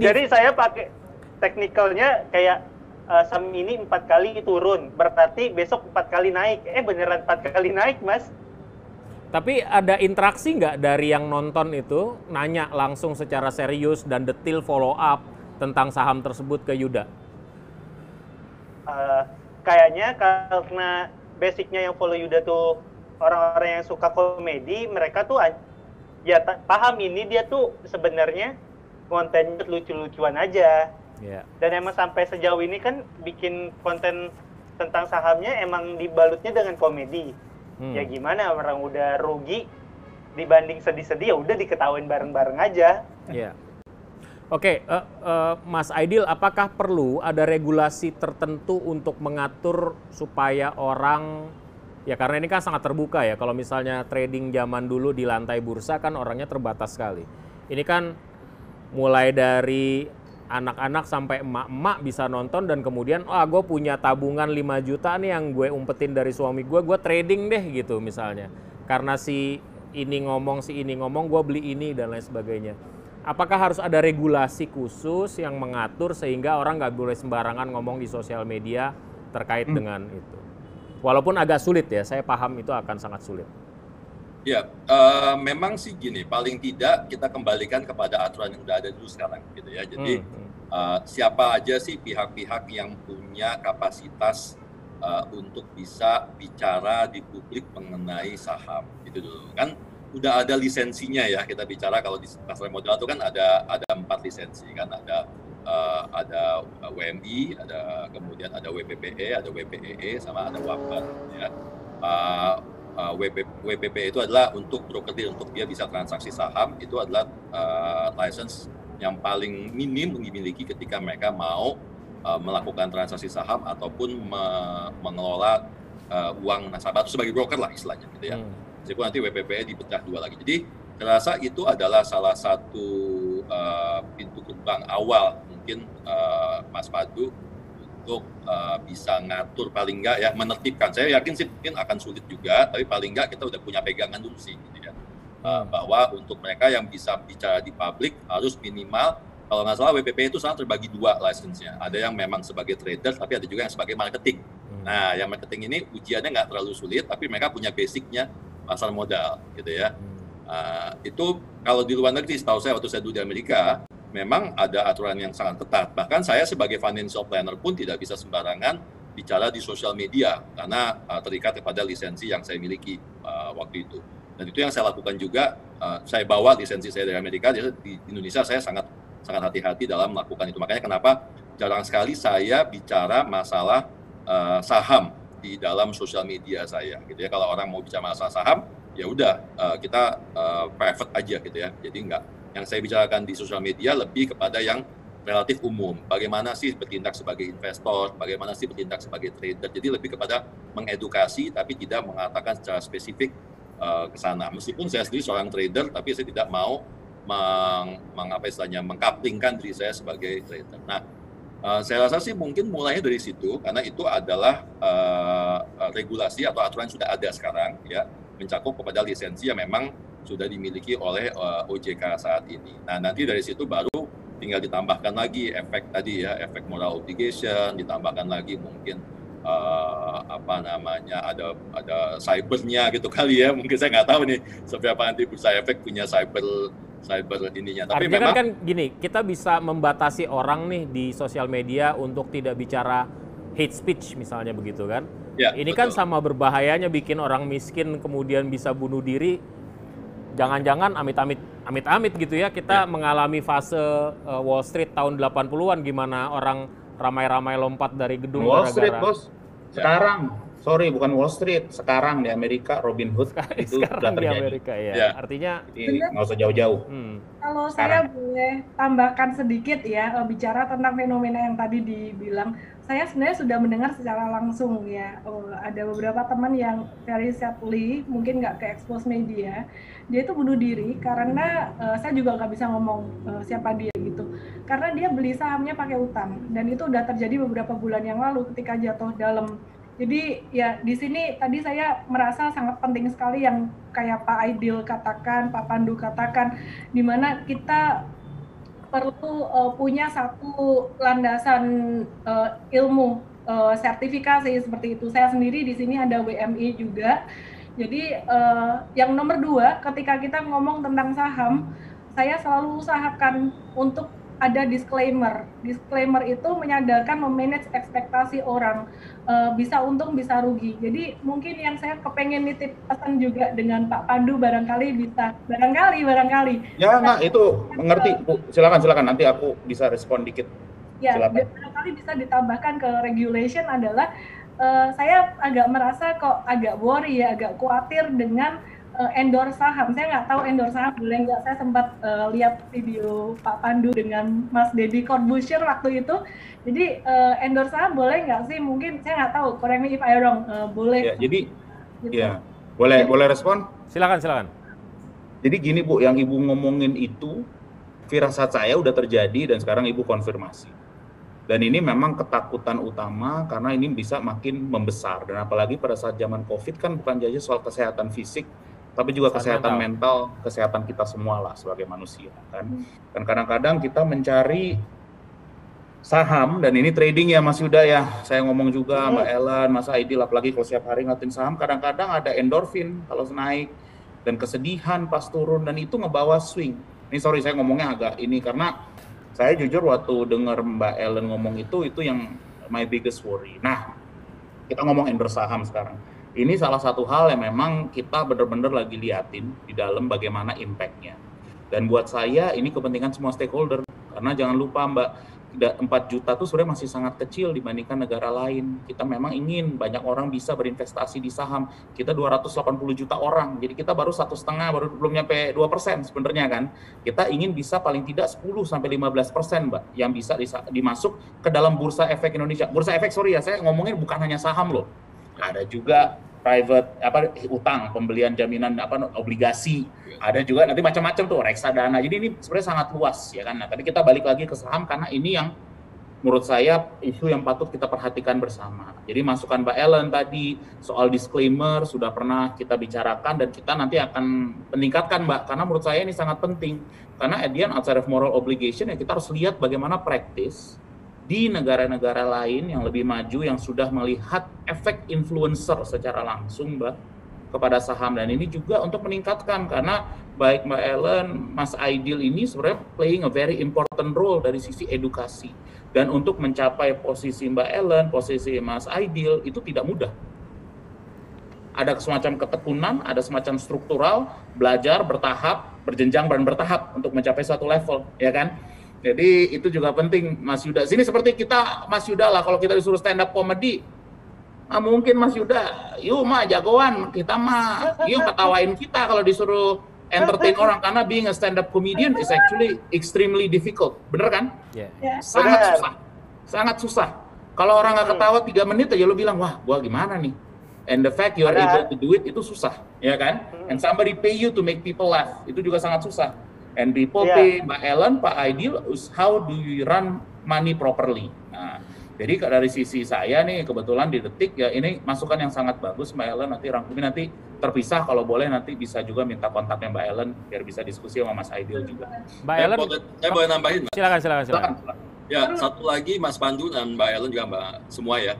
Jadi saya pakai teknikalnya kayak saham ini 4 kali turun, berarti besok 4 kali naik. Beneran 4 kali naik, Mas. Tapi ada interaksi nggak dari yang nonton itu, nanya langsung secara serius dan detail follow up tentang saham tersebut ke Yuda? Kayaknya karena basicnya yang follow Yuda tuh orang-orang yang suka komedi, mereka tuh ya paham ini dia tuh sebenarnya kontennya lucu-lucuan aja. Dan emang sampai sejauh ini kan bikin konten tentang sahamnya emang dibalutnya dengan komedi. Ya gimana, orang udah rugi dibanding sedih-sedih, ya udah diketawain bareng-bareng aja. Mas Aidil, apakah perlu ada regulasi tertentu untuk mengatur supaya orang, ya karena ini kan sangat terbuka ya, kalau misalnya trading zaman dulu di lantai bursa kan orangnya terbatas sekali. Ini kan mulai dari anak-anak sampai emak-emak bisa nonton, dan kemudian gue punya tabungan 5 juta nih yang gue umpetin dari suami gue trading deh gitu misalnya. Karena si ini ngomong, gue beli ini dan lain sebagainya. Apakah harus ada regulasi khusus yang mengatur sehingga orang nggak boleh sembarangan ngomong di sosial media terkait dengan itu? Walaupun agak sulit ya, saya paham itu akan sangat sulit. Ya, memang sih gini, paling tidak kita kembalikan kepada aturan yang udah ada dulu sekarang gitu ya. Jadi siapa aja sih pihak-pihak yang punya kapasitas untuk bisa bicara di publik mengenai saham. Itu dulu kan udah ada lisensinya ya, kita bicara kalau di pasar modal itu kan ada 4 lisensi kan, ada WMI, kemudian ada WPPE, ada WPEE, sama ada WAPAN ya. WPPE itu adalah untuk broker deal, untuk dia bisa transaksi saham, itu adalah license yang paling minim dimiliki ketika mereka mau melakukan transaksi saham ataupun mengelola uang nasabah itu sebagai broker lah istilahnya gitu ya. Meskipun nanti WPPE dipecah 2 lagi. Jadi saya rasa itu adalah salah satu pintu gerbang awal mungkin Mas Pandu untuk bisa ngatur paling enggak ya, menertibkan. Saya yakin sih mungkin akan sulit juga, tapi paling enggak kita udah punya pegangan dulu sih gitu ya. Bahwa untuk mereka yang bisa bicara di publik harus minimal, kalau nggak salah WPP itu sekarang terbagi 2 license-nya. Ada yang memang sebagai trader, tapi ada juga yang sebagai marketing. Nah, yang marketing ini ujiannya nggak terlalu sulit, tapi mereka punya basic-nya pasar modal, gitu ya. Itu kalau di luar negeri, setahu saya waktu saya dulu di Amerika, memang ada aturan yang sangat ketat. Bahkan saya sebagai financial planner pun tidak bisa sembarangan bicara di sosial media, karena terikat kepada lisensi yang saya miliki waktu itu. Dan itu yang saya lakukan juga, saya bawa lisensi saya dari Amerika, di Indonesia saya sangat hati-hati dalam melakukan itu. Makanya kenapa jarang sekali saya bicara masalah saham di dalam sosial media saya, gitu ya. Kalau orang mau bicara masalah saham, ya udah kita private aja gitu ya. Jadi enggak, yang saya bicarakan di sosial media lebih kepada yang relatif umum. Bagaimana sih bertindak sebagai investor, bagaimana sih bertindak sebagai trader. Jadi lebih kepada mengedukasi, tapi tidak mengatakan secara spesifik ke sana. Meskipun saya sendiri seorang trader, tapi saya tidak mau mengkaplingkan diri saya sebagai trader. Nah, saya rasa sih mungkin mulainya dari situ, karena itu adalah regulasi atau aturan sudah ada sekarang, ya, mencakup kepada lisensi yang memang sudah dimiliki oleh OJK saat ini. Nah, nanti dari situ baru tinggal ditambahkan lagi efek tadi ya, efek moral obligation, ditambahkan lagi mungkin ada cybernya gitu kali ya, mungkin saya nggak tahu nih seberapa nanti Bursa Efek punya cyber ininya. Tapi artinya memang kan gini, kita bisa membatasi orang nih di sosial media untuk tidak bicara hate speech misalnya begitu kan. Ya, ini betul. kan sama berbahayanya bikin orang miskin kemudian bisa bunuh diri. Jangan-jangan amit-amit gitu ya, kita mengalami fase Wall Street tahun 80-an, gimana orang ramai-ramai lompat dari gedung Wall Street, gara-gara. Bos. Sekarang, sorry bukan Wall Street, sekarang di Amerika Robin Hood itu sudah Sekarang di terjadi. Amerika ya. Ya. Artinya Jadi nggak usah jauh-jauh. Kalau saya Sekarang. boleh tambahkan sedikit ya, bicara tentang fenomena yang tadi dibilang, saya sebenarnya sudah mendengar secara langsung ya, ada beberapa teman yang very sadly, mungkin nggak ke expose media, dia itu bunuh diri karena saya juga nggak bisa ngomong siapa dia gitu, karena dia beli sahamnya pakai utang, dan itu udah terjadi beberapa bulan yang lalu ketika jatuh dalam. Jadi ya di sini tadi saya merasa sangat penting sekali yang kayak Pak Aidil katakan, Pak Pandu katakan, di mana kita perlu punya satu landasan ilmu sertifikasi seperti itu. Saya sendiri di sini ada WMI juga. Jadi yang nomor 2, ketika kita ngomong tentang saham, saya selalu usahakan untuk ada disclaimer. Disclaimer itu menyadarkan, memanage ekspektasi orang, bisa untung bisa rugi. Jadi mungkin yang saya kepengen nitip pesan juga dengan Pak Pandu, barangkali bisa, barangkali. Ya nggak, itu mengerti Bu. Silakan nanti aku bisa respon dikit. Ya, Silakan. barangkali bisa ditambahkan ke regulation adalah saya agak merasa kok agak worry ya, agak khawatir dengan endorse saham. Saya nggak tahu endorse saham boleh nggak. Saya sempat lihat video Pak Pandu dengan Mas Deddy Corbuzier waktu itu. Jadi endorse saham boleh nggak sih? Mungkin saya nggak tahu. Correct me if I wrong. Boleh. Ya, jadi gitu. ya boleh respon. silakan. Jadi gini Bu, yang Ibu ngomongin itu firasat saya udah terjadi dan sekarang Ibu konfirmasi. Dan ini memang ketakutan utama karena ini bisa makin membesar, dan apalagi pada saat zaman Covid kan bukan saja soal kesehatan fisik, tapi juga kesehatan mental, kesehatan kita semua lah sebagai manusia kan. Dan kadang-kadang kita mencari saham, dan ini trading ya Mas Yuda ya, saya ngomong juga Mbak Ellen, Mas Aidil, apalagi kalau setiap hari ngeliatin saham, kadang-kadang ada endorfin kalau naik, dan kesedihan pas turun, dan itu ngebawa swing. Ini sorry saya ngomongnya agak ini karena Saya jujur waktu dengar Mbak Ellen ngomong itu yang my biggest worry. Nah, kita ngomong endorse saham sekarang. Ini salah satu hal yang memang kita benar-benar lagi liatin di dalam bagaimana impact-nya. Dan buat saya ini kepentingan semua stakeholder. Karena jangan lupa Mbak, 4 juta tuh sebenarnya masih sangat kecil dibandingkan negara lain. Kita memang ingin banyak orang bisa berinvestasi di saham. Kita 280 juta orang, jadi kita baru 1,5, baru belum nyampe 2% sebenarnya kan. Kita ingin bisa paling tidak 10-15% Mbak, yang bisa dimasuk ke dalam Bursa Efek Indonesia. Bursa Efek, sorry ya, saya ngomongin bukan hanya saham loh. Ada juga private utang, pembelian jaminan obligasi, ada juga nanti macam-macam tuh reksadana. Jadi ini sebenarnya sangat luas ya kan. Nah, tapi kita balik lagi ke saham karena ini yang menurut saya isu yang patut kita perhatikan bersama. Jadi masukan Mbak Ellen tadi soal disclaimer sudah pernah kita bicarakan dan kita nanti akan meningkatkan Mbak, karena menurut saya ini sangat penting. Karena at the end, outside of moral obligation ya kita harus lihat bagaimana praktis di negara-negara lain yang lebih maju yang sudah melihat efek influencer secara langsung Mbak kepada saham. Dan ini juga untuk meningkatkan, karena baik Mbak Ellen, Mas Aidil ini sebenarnya playing a very important role dari sisi edukasi. Dan untuk mencapai posisi Mbak Ellen, posisi Mas Aidil itu tidak mudah. Ada semacam ketekunan, ada semacam struktural, belajar bertahap, berjenjang dan bertahap untuk mencapai satu level, ya kan? Jadi itu juga penting Mas Yuda. Sini seperti kita Mas Yuda lah, kalau kita disuruh stand up comedy, mungkin Mas Yuda, yuk mah jagoan, kita mah yuk ketawain kita kalau disuruh entertain orang, karena being a stand up comedian is actually extremely difficult, bener kan? Yeah. Sangat susah. Kalau orang nggak ketawa 3 menit aja lo bilang, wah gua gimana nih? And the fact you are able to do it itu susah, ya kan? And somebody pay you to make people laugh, itu juga sangat susah. And people pay Mbak Ellen, Pak Aidil, how do you run money properly? Nah, jadi dari sisi saya nih, kebetulan di Detik ya, ini masukan yang sangat bagus Mbak Ellen, nanti rangkumin, nanti terpisah kalau boleh, nanti bisa juga minta kontaknya Mbak Ellen, biar bisa diskusi sama Mas Aidil juga. Mbak Ellen, saya boleh nambahin Mbak? Silakan. Ya, satu lagi Mas Pandu dan Mbak Ellen juga Mbak semua ya,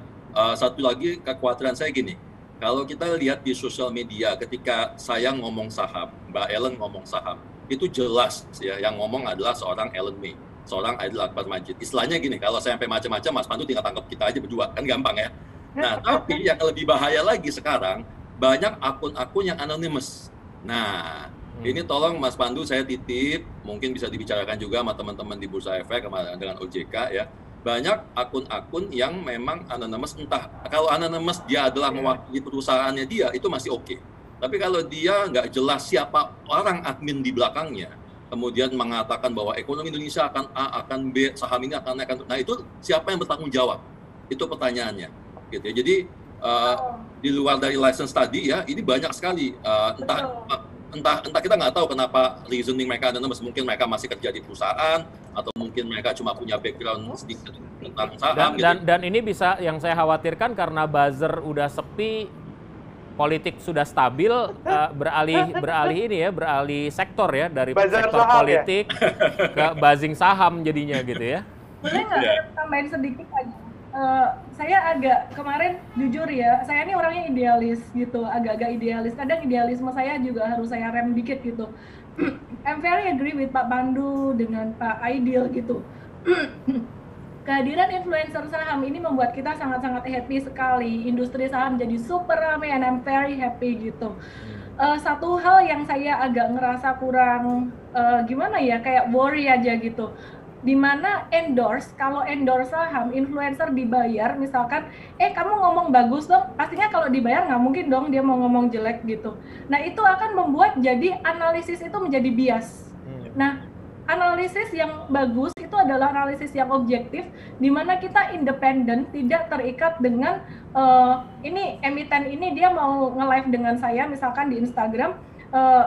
satu lagi kekhawatiran saya gini, kalau kita lihat di sosial media ketika saya ngomong saham, Mbak Ellen ngomong saham, itu jelas ya yang ngomong adalah seorang Ellen May, seorang Aidil Akbar Majid. Istilahnya gini, kalau saya sampai macam-macam, Mas Pandu tinggal tangkap kita aja berdua, kan gampang ya. Nah, tapi yang lebih bahaya lagi sekarang, banyak akun-akun yang anonymous. Nah, ini tolong Mas Pandu saya titip, mungkin bisa dibicarakan juga sama teman-teman di Bursa Efek dengan OJK ya. Banyak akun-akun yang memang anonymous, entah kalau anonymous dia adalah mewakili perusahaannya dia, itu masih oke. Tapi kalau dia nggak jelas siapa orang admin di belakangnya, kemudian mengatakan bahwa ekonomi Indonesia akan A, akan B, saham ini akan naik, nah itu siapa yang bertanggung jawab? Itu pertanyaannya. Gitu ya. Jadi di luar dari license tadi ya, ini banyak sekali. Entah kita nggak tahu kenapa reasoning mereka anonymous, mungkin mereka masih kerja di perusahaan, atau mungkin mereka cuma punya background sedikit tentang saham. Dan ini bisa, yang saya khawatirkan karena buzzer udah sepi, politik sudah stabil, beralih sektor ya, dari sektor politik ke buzzing saham jadinya gitu ya. Boleh nggak tambahin sedikit aja? Saya agak kemarin jujur ya, saya ini orangnya idealis gitu, agak-agak idealis. Kadang idealisme saya juga harus saya rem dikit gitu. I'm very agree with Pak Pandu dengan Pak Aidil gitu. Kehadiran influencer saham ini membuat kita sangat-sangat happy sekali. Industri saham jadi super ramai and I'm very happy gitu. Satu hal yang saya agak ngerasa kurang gimana ya, kayak worry aja gitu. Dimana kalau endorse saham, influencer dibayar, misalkan, kamu ngomong bagus dong, pastinya kalau dibayar nggak mungkin dong dia mau ngomong jelek gitu. Nah itu akan membuat jadi analisis itu menjadi bias. Nah analisis yang bagus itu adalah analisis yang objektif, di mana kita independen, tidak terikat dengan ini emiten ini dia mau nge-live dengan saya misalkan di Instagram,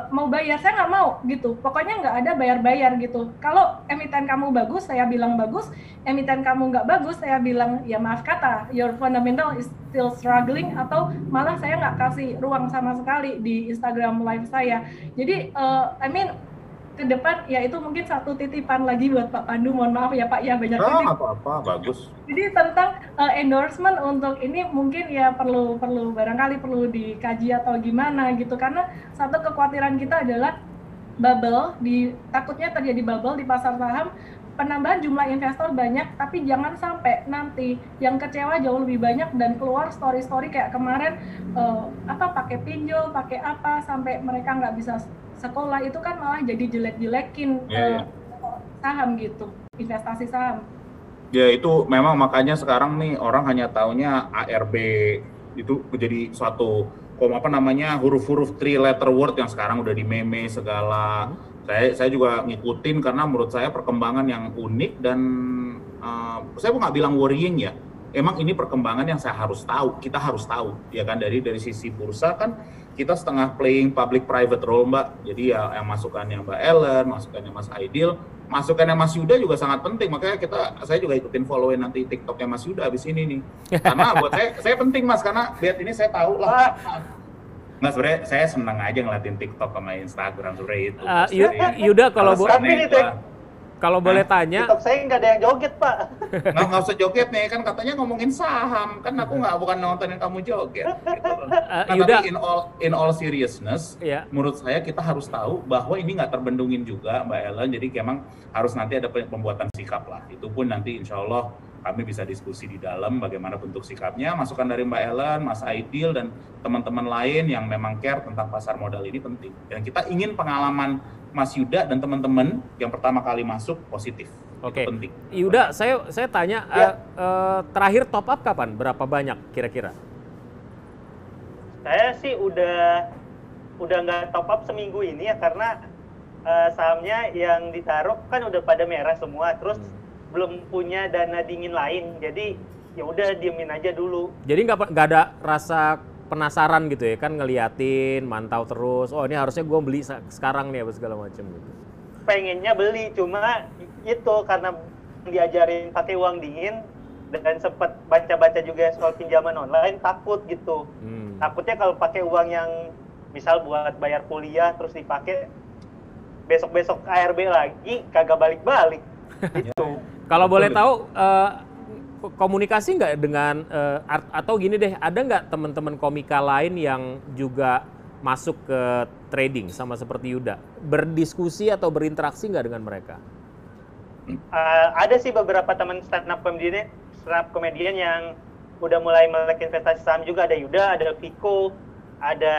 mau bayar, saya nggak mau gitu, pokoknya nggak ada bayar-bayar gitu. Kalau emiten kamu bagus, saya bilang bagus, emiten kamu nggak bagus, saya bilang ya maaf kata, your fundamental is still struggling, atau malah saya nggak kasih ruang sama sekali di Instagram live saya. Jadi ke depan ya itu mungkin satu titipan lagi buat Pak Pandu, mohon maaf ya Pak ya, banyak titip. Apa-apa, bagus. Jadi tentang endorsement untuk ini mungkin ya perlu barangkali perlu dikaji atau gimana gitu, karena satu kekhawatiran kita adalah takutnya terjadi bubble di pasar saham penambahan jumlah investor banyak, tapi jangan sampai nanti yang kecewa jauh lebih banyak dan keluar story-story kayak kemarin pakai pinjol, pakai apa sampai mereka nggak bisa sekolah, itu kan malah jadi jelek-jelekin saham gitu, investasi saham. Ya itu memang makanya sekarang nih orang hanya taunya ARB itu menjadi suatu huruf-huruf 3-letter word yang sekarang udah di meme segala. Saya juga ngikutin karena menurut saya perkembangan yang unik dan saya nggak bilang worrying ya. Emang ini perkembangan yang kita harus tahu ya kan, dari sisi bursa kan kita setengah playing public private role Mbak. Jadi ya yang masukannya Mbak Ellen, masukannya Mas Aidil, masukannya Mas Yuda juga sangat penting. Makanya saya juga ikutin followin nanti TikToknya Mas Yuda abis ini nih. Karena buat saya penting Mas, karena lihat ini saya tahu lah. Nggak, sebenarnya saya senang aja ngeliatin TikTok sama Instagram sebenarnya itu. Yuda kalau boleh tanya, TikTok saya nggak ada yang joget Pak. Nggak usah joget nih, kan katanya ngomongin saham, kan aku bukan nontonin kamu joget. Gitu. Yuda, tapi in all seriousness, menurut saya kita harus tahu bahwa ini nggak terbendungin juga Mbak Ellen, jadi memang harus nanti ada pembuatan sikap lah. Itu pun nanti insya Allah kami bisa diskusi di dalam bagaimana bentuk sikapnya, masukan dari Mbak Ellen, Mas Aidil, dan teman-teman lain yang memang care tentang pasar modal ini penting. Dan kita ingin pengalaman Mas Yuda dan teman-teman yang pertama kali masuk positif. Oke. Itu penting. Yuda, saya tanya, terakhir top up kapan? Berapa banyak kira-kira? Saya sih udah nggak top up seminggu ini ya, karena sahamnya yang ditaruh kan udah pada merah semua, terus belum punya dana dingin lain, jadi ya udah diemin aja dulu. Jadi nggak ada rasa penasaran gitu ya kan, ngeliatin, mantau terus, oh ini harusnya gue beli sekarang nih apa segala macam gitu. Pengennya beli, cuma itu karena diajarin pakai uang dingin dan sempat baca-baca juga soal pinjaman online, takut gitu. Takutnya kalau pakai uang yang misal buat bayar kuliah terus dipakai besok-besok ARB lagi kagak balik-balik gitu. Kalau boleh tahu, komunikasi nggak dengan, atau gini deh, ada nggak teman-teman komika lain yang juga masuk ke trading sama seperti Yuda? Berdiskusi atau berinteraksi nggak dengan mereka? Ada sih beberapa teman stand up comedian yang udah mulai melek investasi saham juga. Ada Yuda, ada Viko, ada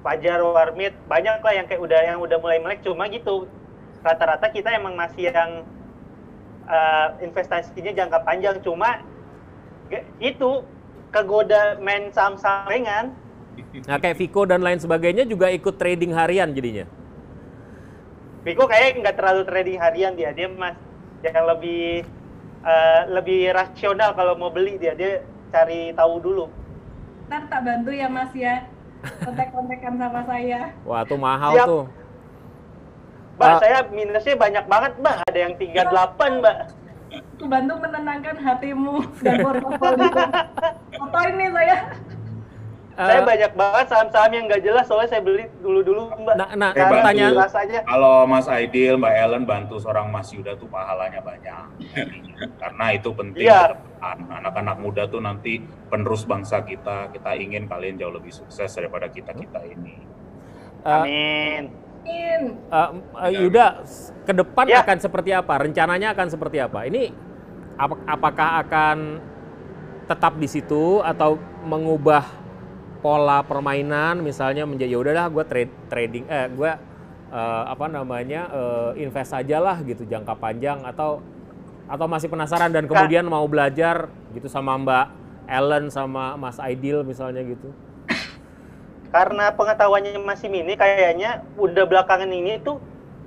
Fajar Warmit, banyak lah yang udah mulai melek. Cuma gitu, rata-rata kita emang masih yang investasinya jangka panjang, cuma itu kegoda main saham-saham ringan. Nah kayak Viko dan lain sebagainya juga ikut trading harian jadinya? Viko kayaknya nggak terlalu trading harian, dia mas yang lebih rasional kalau mau beli, dia cari tahu dulu. Ntar tak bantu ya Mas ya, kontek-kontekan sama saya. Wah tuh mahal. Siap. Tuh Mbak, saya minusnya banyak banget, Mbak. Ada yang 38, Mbak. Aku bantu menenangkan hatimu dan portofolio. Fotoin nih saya. Saya banyak banget saham-saham yang nggak jelas, soalnya saya beli dulu-dulu, Mbak. Nah pertanyaan kalau Mas Aidil, Mbak Ellen bantu seorang Mas Yuda tuh pahalanya banyak. Karena itu penting. Anak-anak muda tuh nanti penerus bangsa kita. Kita ingin kalian jauh lebih sukses daripada kita ini. Amin. Yuda, ke depan akan seperti apa? Rencananya akan seperti apa? Ini apakah akan tetap di situ atau mengubah pola permainan, misalnya menjadi ya udahlah gue trading, gue invest aja lah gitu jangka panjang, atau masih penasaran dan kemudian mau belajar gitu sama Mbak Ellen sama Mas Aidil misalnya gitu? Karena pengetahuannya masih minim, kayaknya udah belakangan ini tuh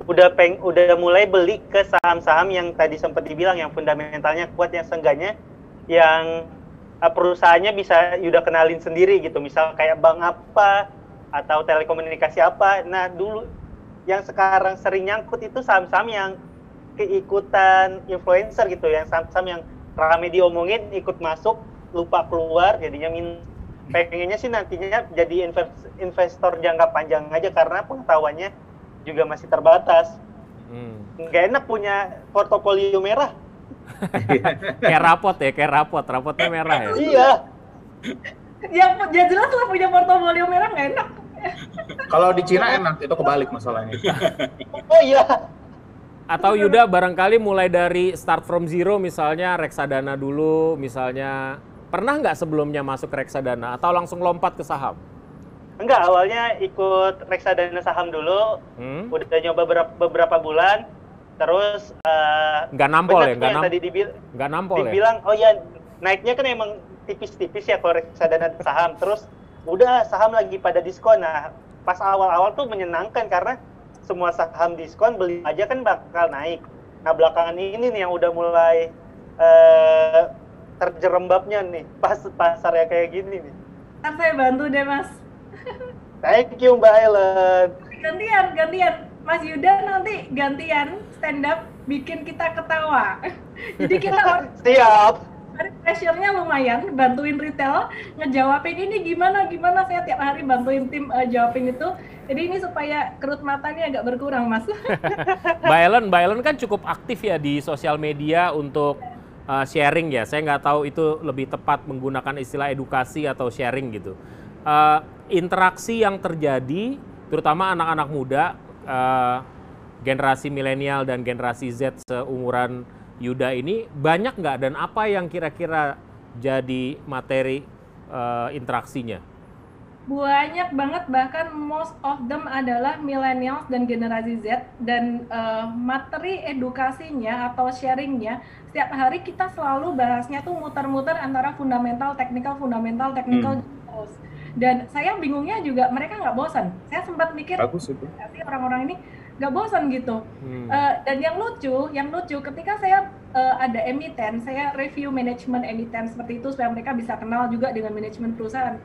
udah mulai beli ke saham-saham yang tadi sempat dibilang yang fundamentalnya kuat, yang seenggaknya yang perusahaannya bisa Yuda kenalin sendiri gitu, misal kayak bank apa atau telekomunikasi apa. Nah dulu yang sekarang sering nyangkut itu saham-saham yang keikutan influencer gitu, yang saham-saham yang rame diomongin ikut masuk lupa keluar, jadinya pengennya sih nantinya jadi investor jangka panjang aja, karena pengetahuannya juga masih terbatas. Nggak enak punya portofolio merah. Kayak rapotnya merah ya? Iya. Ya jelas lah punya portofolio merah nggak enak. Kalau di Cina enak, itu kebalik masalahnya. Oh iya. Atau Yuda barangkali mulai dari start from zero, misalnya reksadana dulu, misalnya pernah nggak sebelumnya masuk ke reksadana atau langsung lompat ke saham? Enggak, awalnya ikut reksadana saham dulu, udah nyoba beberapa bulan, terus nggak nampol ya? Nggak nampol dibilang, oh ya naiknya kan emang tipis-tipis ya kalau reksadana saham, terus udah saham lagi pada diskon. Nah, pas awal-awal tuh menyenangkan karena semua saham diskon, beli aja kan bakal naik. Nah, belakangan ini nih yang udah mulai terjerembabnya nih, pas pasarnya kayak gini nih. Ntar saya bantu deh, Mas. Thank you, Mbak Ellen. Gantian. Mas Yuda nanti gantian stand up bikin kita ketawa. Jadi kita siap. Pressure-nya lumayan, bantuin retail ngejawabin ini gimana, saya tiap hari bantuin tim jawabin itu. Jadi ini supaya kerut matanya agak berkurang, Mas. Mbak Ellen kan cukup aktif ya di sosial media untuk sharing ya. Saya nggak tahu itu lebih tepat menggunakan istilah edukasi atau sharing gitu. Interaksi yang terjadi, terutama anak-anak muda, generasi milenial dan generasi Z seumuran Yuda ini, banyak nggak dan apa yang kira-kira jadi materi interaksinya? Banyak banget, bahkan most of them adalah millennials dan generasi Z, dan materi edukasinya atau sharingnya setiap hari kita selalu bahasnya tuh muter-muter antara fundamental, technical terus. Dan saya bingungnya juga mereka nggak bosan. Saya sempat mikir, tapi orang-orang ini nggak bosan gitu. Dan yang lucu ketika saya ada emiten, saya review manajemen emiten seperti itu supaya mereka bisa kenal juga dengan manajemen perusahaan.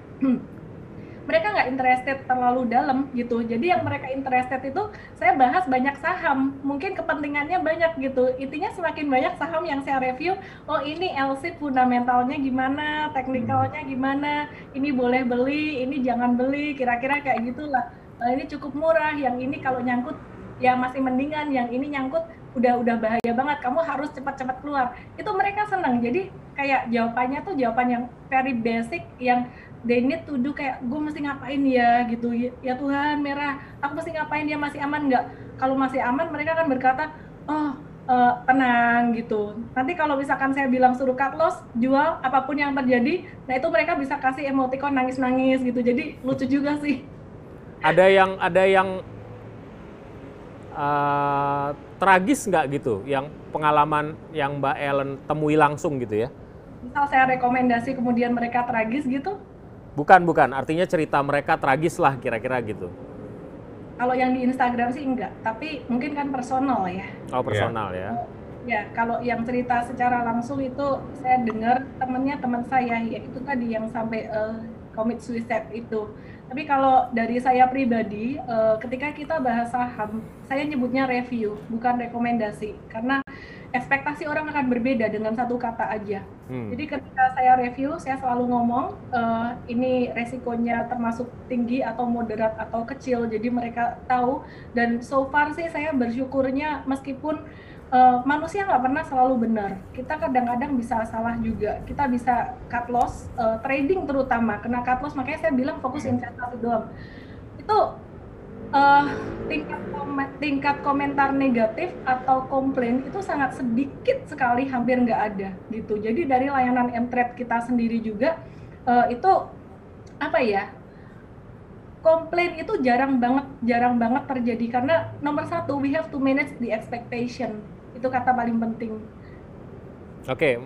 Mereka nggak interested terlalu dalam gitu. Jadi yang mereka interested itu saya bahas banyak saham, mungkin kepentingannya banyak gitu. Intinya semakin banyak saham yang saya review, oh ini LC fundamentalnya gimana, teknikalnya gimana, ini boleh beli, ini jangan beli, kira-kira kayak gitulah. Ini cukup murah, yang ini kalau nyangkut ya masih mendingan, yang ini nyangkut udah bahaya banget, kamu harus cepat-cepat keluar. Itu mereka senang. Jadi kayak jawabannya tuh jawaban yang very basic, yang they need to do, kayak gue mesti ngapain ya gitu, ya Tuhan merah, aku mesti ngapain, dia masih aman nggak? Kalau masih aman mereka akan berkata, oh tenang gitu. Nanti kalau misalkan saya bilang suruh cut loss, jual apapun yang terjadi, nah itu mereka bisa kasih emoticon nangis-nangis gitu. Jadi lucu juga sih. Ada yang tragis nggak gitu, yang pengalaman yang Mbak Ellen temui langsung gitu ya? Misal saya rekomendasi kemudian mereka tragis gitu? Bukan, artinya cerita mereka tragis lah kira-kira gitu. Kalau yang di Instagram sih enggak, tapi mungkin kan personal ya. Oh, personal ya. Ya, kalau yang cerita secara langsung itu saya dengar teman saya, ya itu tadi yang sampai commit suicide itu. Tapi kalau dari saya pribadi, ketika kita bahas saham, saya nyebutnya review, bukan rekomendasi. Karena ekspektasi orang akan berbeda dengan satu kata aja. Jadi ketika saya review, saya selalu ngomong, ini resikonya termasuk tinggi atau moderat atau kecil, jadi mereka tahu. Dan so far sih saya bersyukurnya, meskipun manusia nggak pernah selalu benar. Kita kadang-kadang bisa salah juga. Kita bisa cut loss, trading terutama kena cut loss. Makanya saya bilang fokus investasi doang. Itu tingkat komentar negatif atau komplain itu sangat sedikit sekali, hampir nggak ada gitu. Jadi dari layanan M-Trade kita sendiri juga itu apa ya? Komplain itu jarang banget terjadi, karena nomor satu, we have to manage the expectation. Itu kata paling penting. Oke,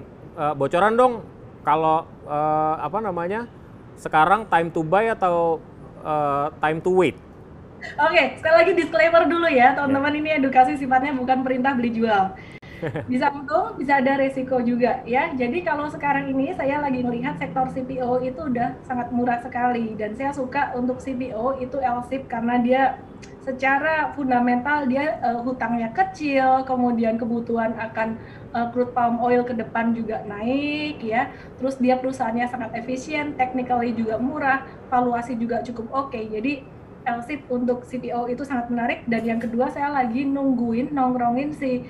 bocoran dong kalau sekarang time to buy atau time to wait? Oke, sekali lagi disclaimer dulu ya teman-teman, ini edukasi sifatnya bukan perintah beli jual. Bisa untung, bisa ada resiko juga ya. Jadi kalau sekarang ini saya lagi melihat sektor CPO itu udah sangat murah sekali, dan saya suka untuk CPO itu LSIP karena dia secara fundamental dia hutangnya kecil, kemudian kebutuhan akan crude palm oil ke depan juga naik ya. Terus dia perusahaannya sangat efisien, technically juga murah, valuasi juga cukup oke. Jadi LSIP untuk CPO itu sangat menarik. Dan yang kedua, saya lagi nongkrongin si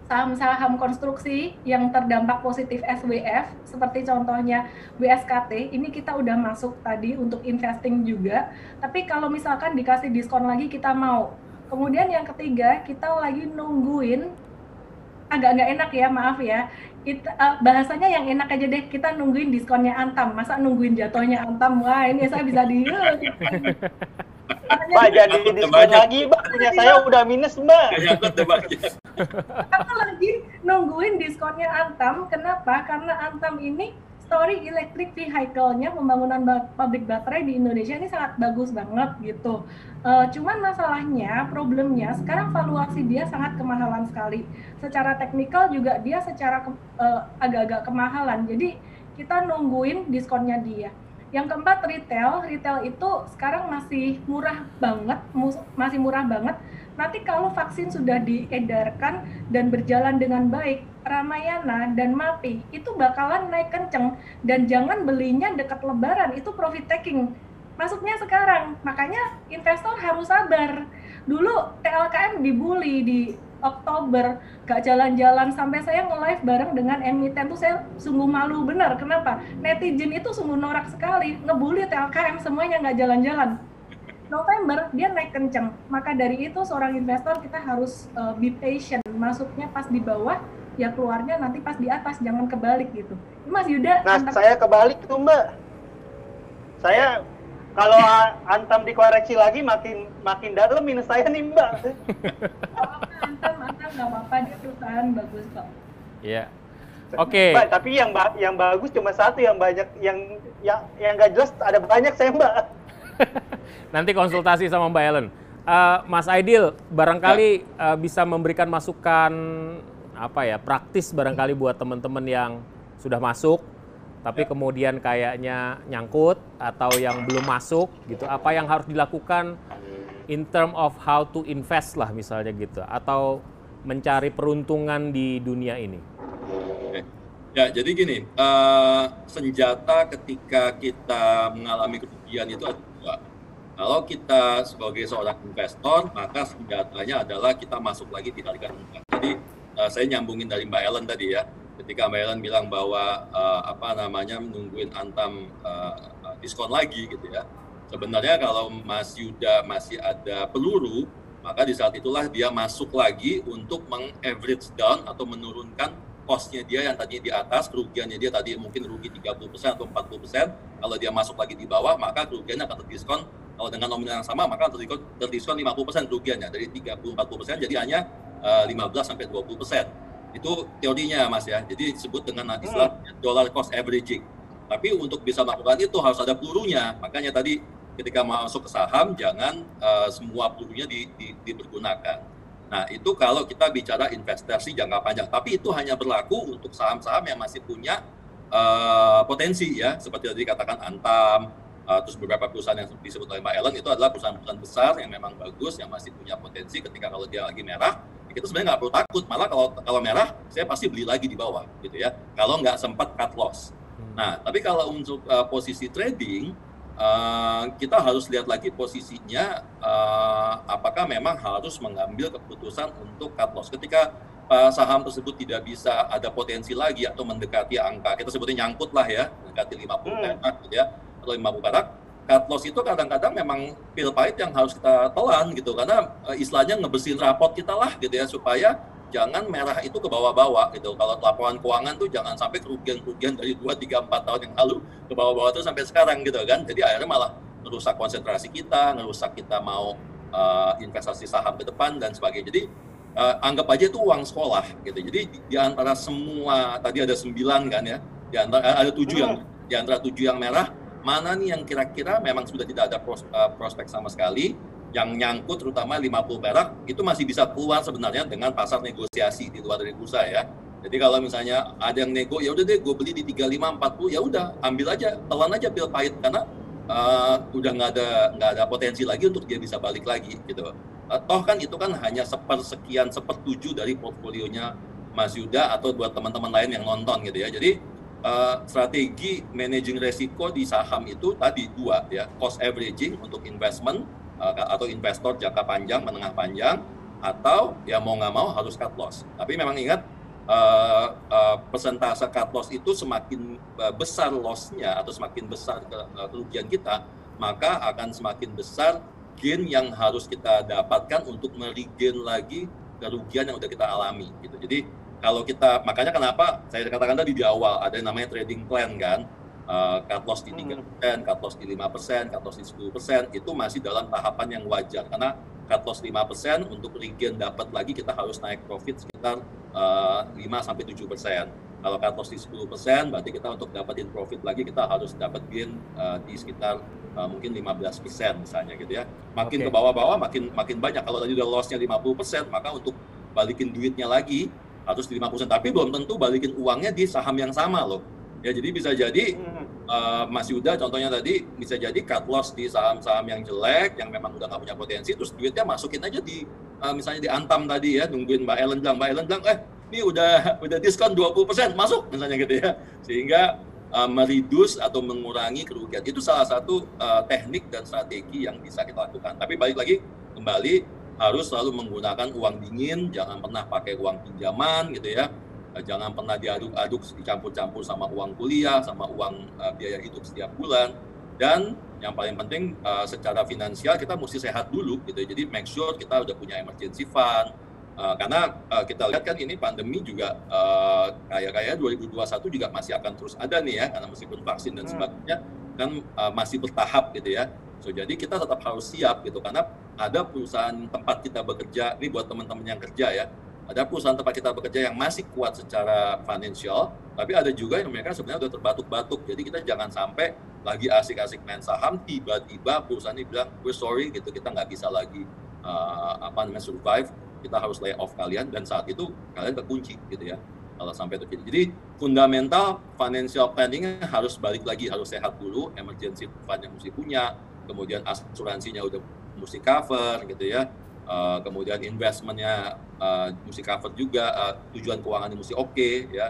saham-saham konstruksi yang terdampak positif SWF, seperti contohnya WSKT. Ini kita udah masuk tadi untuk investing juga. Tapi kalau misalkan dikasih diskon lagi kita mau. Kemudian yang ketiga, kita lagi nungguin, agak nggak enak ya, maaf ya. Bahasanya yang enak aja deh, kita nungguin diskonnya Antam. Masa nungguin jatuhnya Antam? Wah, ini saya bisa Mbak, jadi diskon lagi, Mbak. Punya saya udah minus, Mbak. Aku lagi nungguin diskonnya Antam. Kenapa? Karena Antam ini story electric vehicle-nya, pembangunan pabrik baterai di Indonesia ini sangat bagus banget gitu. Cuman masalahnya, problemnya sekarang valuasi dia sangat kemahalan sekali. Secara teknikal juga dia secara agak-agak kemahalan. Jadi kita nungguin diskonnya dia. Yang keempat, retail itu sekarang masih murah banget. Nanti kalau vaksin sudah diedarkan dan berjalan dengan baik, Ramayana dan MAPI itu bakalan naik kenceng, dan jangan belinya dekat Lebaran, itu profit taking. Masuknya sekarang, makanya investor harus sabar. Dulu TLKM dibully di Oktober, gak jalan-jalan, sampai saya nge-live bareng dengan emiten tuh saya sungguh malu benar. Kenapa? Netizen itu sungguh norak sekali, ngebully TLKM, semuanya gak jalan-jalan. November dia naik kenceng, maka dari itu seorang investor kita harus be patient, masuknya pas di bawah, ya keluarnya nanti pas di atas, jangan kebalik gitu. Mas Yuda. Nah, saya kebalik tuh Mbak. Saya kalau Antam dikoreksi lagi makin dalam minus saya nih Mbak. Antam nggak apa-apa, dia perusahaan bagus kok. Iya. Oke. Mbak, tapi yang bagus cuma satu, yang banyak yang nggak jelas ada banyak saya Mbak. Nanti konsultasi sama Mbak Ellen. Mas Aidil, barangkali bisa memberikan masukan praktis barangkali buat teman-teman yang sudah masuk, tapi kemudian kayaknya nyangkut atau yang belum masuk gitu. Apa yang harus dilakukan in term of how to invest lah misalnya gitu, atau mencari peruntungan di dunia ini? Ya, jadi gini, senjata ketika kita mengalami kerugian itu ada dua. Kalau kita sebagai seorang investor, maka senjatanya adalah kita masuk lagi di tarikan untung. Jadi saya nyambungin dari Mbak Ellen tadi ya, ketika Mbak Ellen bilang bahwa nungguin Antam diskon lagi gitu ya. Sebenarnya kalau Mas Yuda masih ada peluru, maka di saat itulah dia masuk lagi untuk meng-average down atau menurunkan cost-nya dia yang tadinya di atas, kerugiannya dia tadi mungkin rugi 30% atau 40%, kalau dia masuk lagi di bawah, maka kerugiannya akan terdiskon. Kalau dengan nominal yang sama, maka terdiskon 50% kerugiannya, dari 30-40% jadi hanya 15-20%. Itu teorinya Mas ya, jadi disebut dengan istilah dollar cost averaging. Tapi untuk bisa melakukan itu harus ada pelurunya, makanya tadi ketika masuk ke saham, jangan semua pelurunya dipergunakan. Nah, itu kalau kita bicara investasi jangka panjang. Tapi itu hanya berlaku untuk saham-saham yang masih punya potensi ya. Seperti tadi katakan Antam, terus beberapa perusahaan yang disebut oleh Mbak Ellen, itu adalah perusahaan-perusahaan besar yang memang bagus, yang masih punya potensi. Ketika kalau dia lagi merah, kita sebenarnya nggak perlu takut. Malah kalau merah, saya pasti beli lagi di bawah gitu ya. Kalau nggak sempat cut loss. Nah, tapi kalau untuk posisi trading, kita harus lihat lagi posisinya, apakah memang harus mengambil keputusan untuk cut loss. Ketika saham tersebut tidak bisa ada potensi lagi atau mendekati angka, kita sebutnya nyangkut lah ya, mendekati 50 perak gitu ya, atau 50 perak, cut loss itu kadang-kadang memang pil pahit yang harus kita telan gitu, karena istilahnya ngebersihin rapot kita lah gitu ya, supaya jangan merah itu ke bawah-bawah gitu. Kalau laporan keuangan tuh jangan sampai kerugian dari 2, 3, 4 tahun yang lalu ke bawah-bawah tuh sampai sekarang gitu kan. Jadi akhirnya malah merusak konsentrasi kita, merusak kita mau investasi saham ke depan dan sebagainya. Jadi anggap aja itu uang sekolah gitu. Jadi di antara semua, tadi ada 9 kan ya, ada 7 yang, di antara 7 yang merah, mana nih yang kira-kira memang sudah tidak ada prospek sama sekali, yang nyangkut terutama 50 perak, itu masih bisa keluar sebenarnya dengan pasar negosiasi di luar dari bursa ya. Jadi kalau misalnya ada yang nego, ya udah deh gue beli di 35, 40, ya udah ambil aja, telan aja pil pahit, karena udah nggak ada potensi lagi untuk dia bisa balik lagi gitu. Toh kan itu kan hanya sepertujuh dari portfolionya Mas Yuda atau buat teman-teman lain yang nonton gitu ya. Jadi strategi managing resiko di saham itu tadi 2 ya, cost averaging untuk investment atau investor jangka panjang, menengah panjang, atau ya mau nggak mau harus cut loss. Tapi memang ingat persentase cut loss itu semakin besar loss-nya atau semakin besar kerugian kita, maka akan semakin besar gain yang harus kita dapatkan untuk meregain lagi kerugian yang udah kita alami gitu. Jadi kalau kita, makanya kenapa saya katakan tadi di awal ada yang namanya trading plan kan, cut loss di 3%, cut loss di 5%, cut loss di 10%, itu masih dalam tahapan yang wajar karena cut loss 5% untuk regain dapat lagi kita harus naik profit sekitar 5-7%. Kalau cut loss di 10% berarti kita untuk dapatin profit lagi kita harus dapat gain di sekitar mungkin 15% misalnya gitu ya. Makin ke bawah-bawah makin banyak. Kalau tadi udah loss-nya 50%, maka untuk balikin duitnya lagi harus di 5%. Tapi belum tentu balikin uangnya di saham yang sama loh. Ya jadi bisa jadi Mas Yuda contohnya tadi bisa jadi cut loss di saham-saham yang jelek, yang memang udah nggak punya potensi, terus duitnya masukin aja di misalnya di Antam tadi ya, nungguin Mbak Ellen bilang ini udah diskon 20% masuk misalnya gitu ya, sehingga mereduce atau mengurangi kerugian. Itu salah satu teknik dan strategi yang bisa kita lakukan. Tapi balik lagi kembali harus selalu menggunakan uang dingin, jangan pernah pakai uang pinjaman gitu ya. Jangan pernah diaduk-aduk, dicampur-campur sama uang kuliah, sama uang biaya hidup setiap bulan. Dan yang paling penting secara finansial kita mesti sehat dulu gitu. Jadi make sure kita udah punya emergency fund. Karena kita lihat kan ini pandemi juga kayak 2021 juga masih akan terus ada nih ya, karena meskipun vaksin dan sebagainya kan masih bertahap gitu ya. So jadi kita tetap harus siap gitu, karena ada perusahaan tempat kita bekerja, ini buat teman-teman yang kerja ya, ada perusahaan tempat kita bekerja yang masih kuat secara financial, tapi ada juga yang mereka sebenarnya udah terbatuk-batuk. Jadi kita jangan sampai lagi asik-asik main saham, tiba-tiba perusahaan ini bilang, we're sorry gitu, kita nggak bisa lagi survive, kita harus lay off kalian, dan saat itu kalian terkunci gitu ya kalau sampai terjadi. Jadi fundamental financial planning harus balik lagi, harus sehat dulu, emergency fund yang mesti punya, kemudian asuransinya udah mesti cover gitu ya, kemudian investmentnya mesti cover juga, tujuan keuangannya mesti oke ya,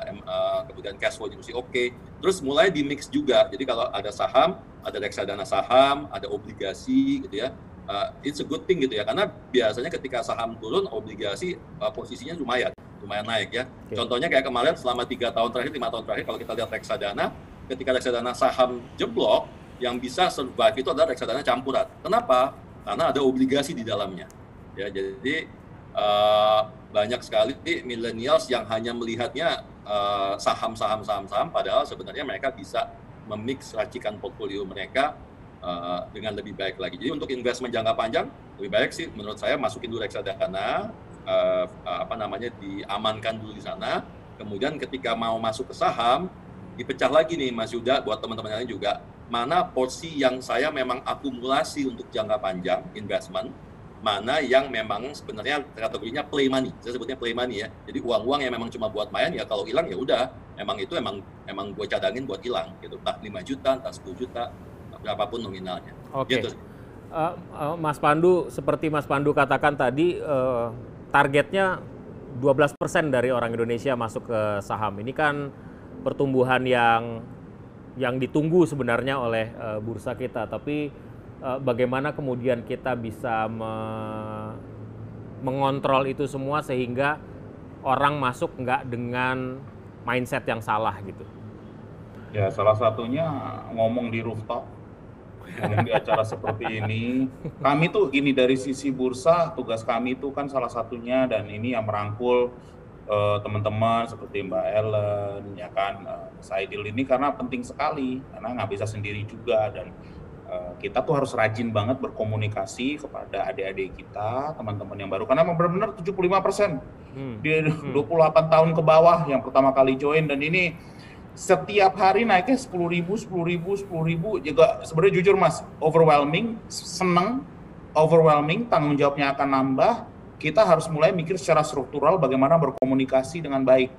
kemudian cash flow-nya mesti oke. Terus mulai di mix juga, jadi kalau ada saham, ada reksadana saham, ada obligasi gitu ya, it's a good thing gitu ya, karena biasanya ketika saham turun, obligasi posisinya lumayan naik ya. Contohnya kayak kemarin selama 3 tahun terakhir, 5 tahun terakhir, kalau kita lihat reksadana, ketika reksadana saham jeblok, yang bisa survive itu adalah reksadana campuran. Kenapa? Karena ada obligasi di dalamnya. Ya, jadi banyak sekali millennials yang hanya melihatnya saham, padahal sebenarnya mereka bisa memix racikan portfolio mereka dengan lebih baik lagi. Jadi untuk investment jangka panjang lebih baik sih menurut saya masukin dulu reksadana, diamankan dulu di sana. Kemudian ketika mau masuk ke saham, dipecah lagi nih Mas Yuda, buat teman-teman lain juga, mana porsi yang saya memang akumulasi untuk jangka panjang investment, mana yang memang sebenarnya kategorinya play money, saya sebutnya play money ya. Jadi uang-uang yang memang cuma buat main, ya kalau hilang ya udah, emang gue cadangin buat hilang gitu, entah 5 juta, entah 10 juta, berapapun nominalnya. Oke. Gitu. Mas Pandu, seperti Mas Pandu katakan tadi, targetnya 12% dari orang Indonesia masuk ke saham. Ini kan pertumbuhan yang ditunggu sebenarnya oleh bursa kita, tapi bagaimana kemudian kita bisa mengontrol itu semua sehingga orang masuk nggak dengan mindset yang salah gitu? Ya, salah satunya ngomong di rooftop, ngomong di acara seperti ini. Kami tuh gini, dari sisi bursa, tugas kami itu kan salah satunya, dan ini yang merangkul teman-teman seperti Mbak Ellen, ya kan, Saidil ini, karena penting sekali, karena nggak bisa sendiri juga, dan kita tuh harus rajin banget berkomunikasi kepada adik-adik kita, teman-teman yang baru, karena benar-benar 75% di 28 tahun ke bawah yang pertama kali join, dan ini setiap hari naiknya 10.000 juga. Sebenarnya jujur Mas, overwhelming, seneng, overwhelming, tanggung jawabnya akan nambah. Kita harus mulai mikir secara struktural bagaimana berkomunikasi dengan baik.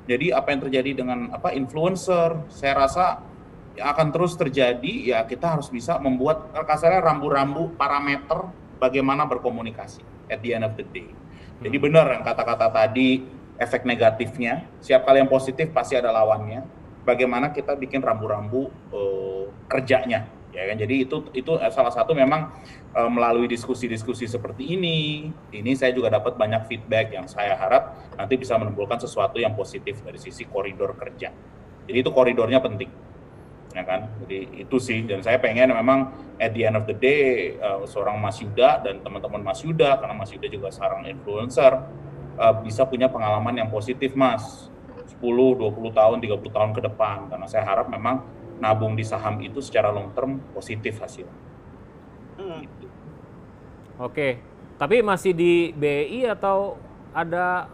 Jadi apa yang terjadi dengan influencer, saya rasa akan terus terjadi. Ya kita harus bisa membuat kasarnya rambu-rambu parameter bagaimana berkomunikasi at the end of the day. Jadi benar yang kata-kata tadi, efek negatifnya, setiap kali yang positif pasti ada lawannya. Bagaimana kita bikin rambu-rambu kerjanya, ya kan? Jadi itu salah satu memang melalui diskusi-diskusi seperti ini saya juga dapat banyak feedback yang saya harap nanti bisa menimbulkan sesuatu yang positif dari sisi koridor kerja. Jadi itu koridornya penting. ya kan. Jadi itu sih, dan saya pengen memang at the end of the day seorang Mas Yuda dan teman-teman Mas Yuda, karena Mas Yuda juga seorang influencer, bisa punya pengalaman yang positif Mas, 10, 20 tahun, 30 tahun ke depan, karena saya harap memang nabung di saham itu secara long term positif hasil. Gitu. Oke, tapi masih di BI atau ada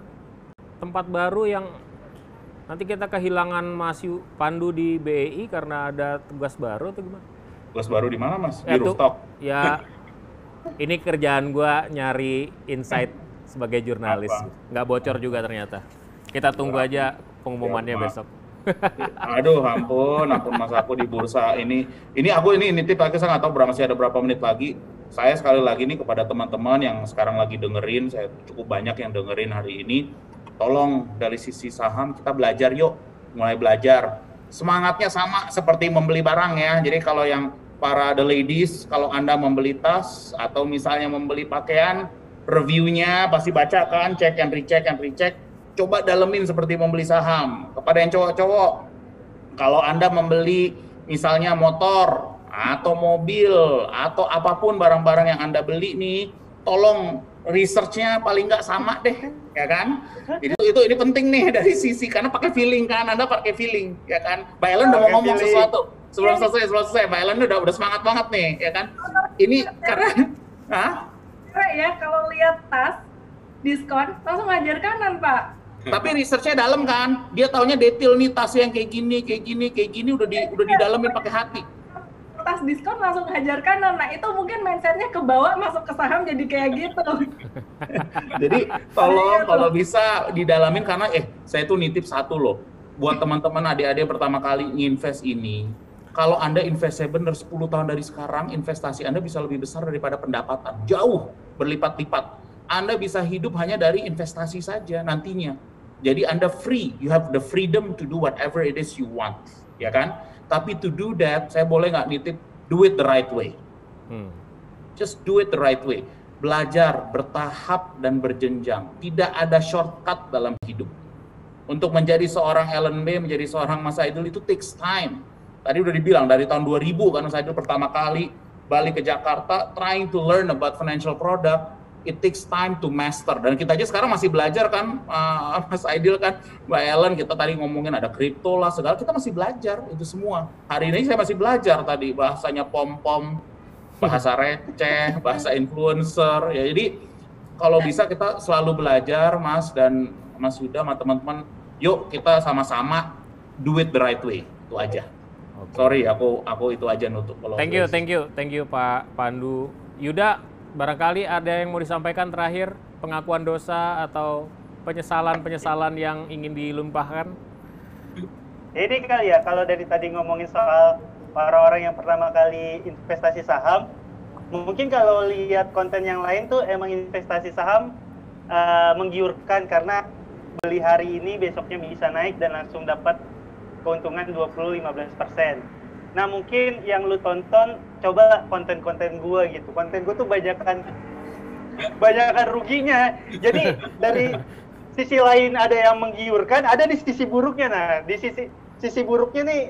tempat baru yang nanti kita kehilangan Mas Pandu di BI karena ada tugas baru atau gimana? Tugas baru di mana Mas? Di Ya, rooftop? Ya, ini kerjaan gua nyari insight sebagai jurnalis. Nggak bocor juga ternyata. Kita tunggu aja pengumumannya besok. Aduh, ampun Mas, aku di bursa ini tip lagi, saya nggak tahu masih ada berapa menit lagi. Saya sekali lagi nih kepada teman-teman yang sekarang lagi dengerin, saya cukup banyak yang dengerin hari ini, tolong dari sisi saham kita belajar yuk, mulai belajar. Semangatnya sama seperti membeli barang ya, jadi kalau yang para the ladies, kalau Anda membeli tas atau misalnya membeli pakaian, reviewnya pasti baca kan, check and recheck, coba dalemin seperti membeli saham. Kepada yang cowok-cowok, kalau Anda membeli misalnya motor atau mobil atau apapun barang-barang yang Anda beli nih, tolong research-nya paling nggak sama deh, ya kan? Ini penting nih dari sisi, karena pakai feeling kan, Anda pakai feeling, ya kan? Mbak Ellen udah mau ngomong sesuatu sebelum selesai. Mbak Ellen udah semangat banget nih, ya kan? Ini karena, ya kalau lihat tas diskon langsung ngajar kanan Pak. Tapi research-nya dalam kan, dia taunya detail nih tas yang kayak gini udah didalemin pakai hati. Tas diskon langsung hajar kanan. Nah itu mungkin mindsetnya kebawa masuk ke saham jadi kayak gitu. Jadi tolong kalau bisa didalamin, karena saya tuh nitip satu loh buat teman-teman adik-adik pertama kali nginvest ini. Kalau Anda investnya bener 10 tahun dari sekarang, investasi Anda bisa lebih besar daripada pendapatan, jauh berlipat-lipat. Anda bisa hidup hanya dari investasi saja nantinya. Jadi Anda free, you have the freedom to do whatever it is you want, ya kan? Tapi to do that, saya boleh nggak nitip, do it the right way. Just do it the right way. Belajar bertahap dan berjenjang. Tidak ada shortcut dalam hidup. Untuk menjadi seorang Ellen May, menjadi seorang Mas Aidil itu takes time. Tadi udah dibilang dari tahun 2000 kan Mas Aidil pertama kali balik ke Jakarta, trying to learn about financial product. It takes time to master, dan kita aja sekarang masih belajar kan, Mas Aidil kan, Mbak Ellen, kita tadi ngomongin ada kripto lah segala, kita masih belajar itu semua. Hari ini saya masih belajar tadi bahasanya pom-pom, bahasa receh, bahasa influencer, ya. Jadi kalau bisa kita selalu belajar Mas, dan Mas Yuda sama teman-teman, yuk kita sama-sama do it the right way, itu aja. Okay. Sorry, aku itu aja nutup. Thank you Pak Pandu. Yuda, barangkali ada yang mau disampaikan terakhir, pengakuan dosa atau penyesalan yang ingin dilimpahkan? Ini kali ya, kalau dari tadi ngomongin soal orang-orang yang pertama kali investasi saham, mungkin kalau lihat konten yang lain tuh emang investasi saham menggiurkan, karena beli hari ini besoknya bisa naik dan langsung dapat keuntungan 20-15%. Nah mungkin yang lu tonton, coba konten-konten gue gitu. Konten gue tuh banyakan ruginya. Jadi dari sisi lain ada yang menggiurkan, ada di sisi buruknya. Nah di sisi buruknya nih,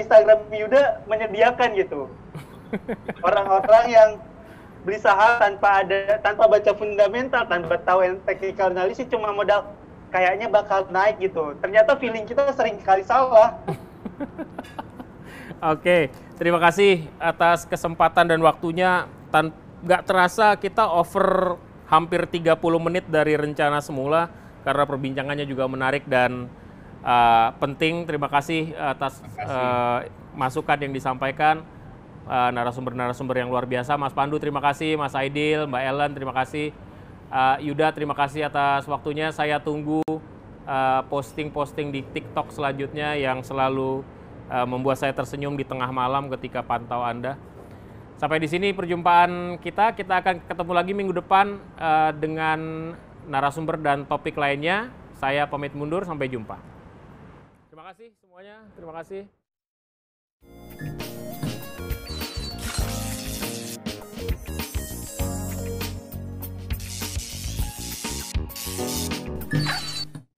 Instagram Yuda menyediakan gitu. Orang-orang yang beli saham tanpa baca fundamental, tanpa tahu yang technical analysis, cuma modal kayaknya bakal naik gitu. Ternyata feeling kita sering kali salah. Oke, terima kasih atas kesempatan dan waktunya. Nggak terasa kita over hampir 30 menit dari rencana semula, karena perbincangannya juga menarik dan penting. Terima kasih atas masukan yang disampaikan, narasumber-narasumber yang luar biasa. Mas Pandu terima kasih, Mas Aidil, Mbak Ellen terima kasih, Yuda terima kasih atas waktunya. Saya tunggu posting-posting di TikTok selanjutnya yang selalu membuat saya tersenyum di tengah malam ketika pantau Anda. Sampai di sini perjumpaan kita akan ketemu lagi minggu depan dengan narasumber dan topik lainnya. Saya pamit mundur, sampai jumpa. Terima kasih semuanya, terima kasih.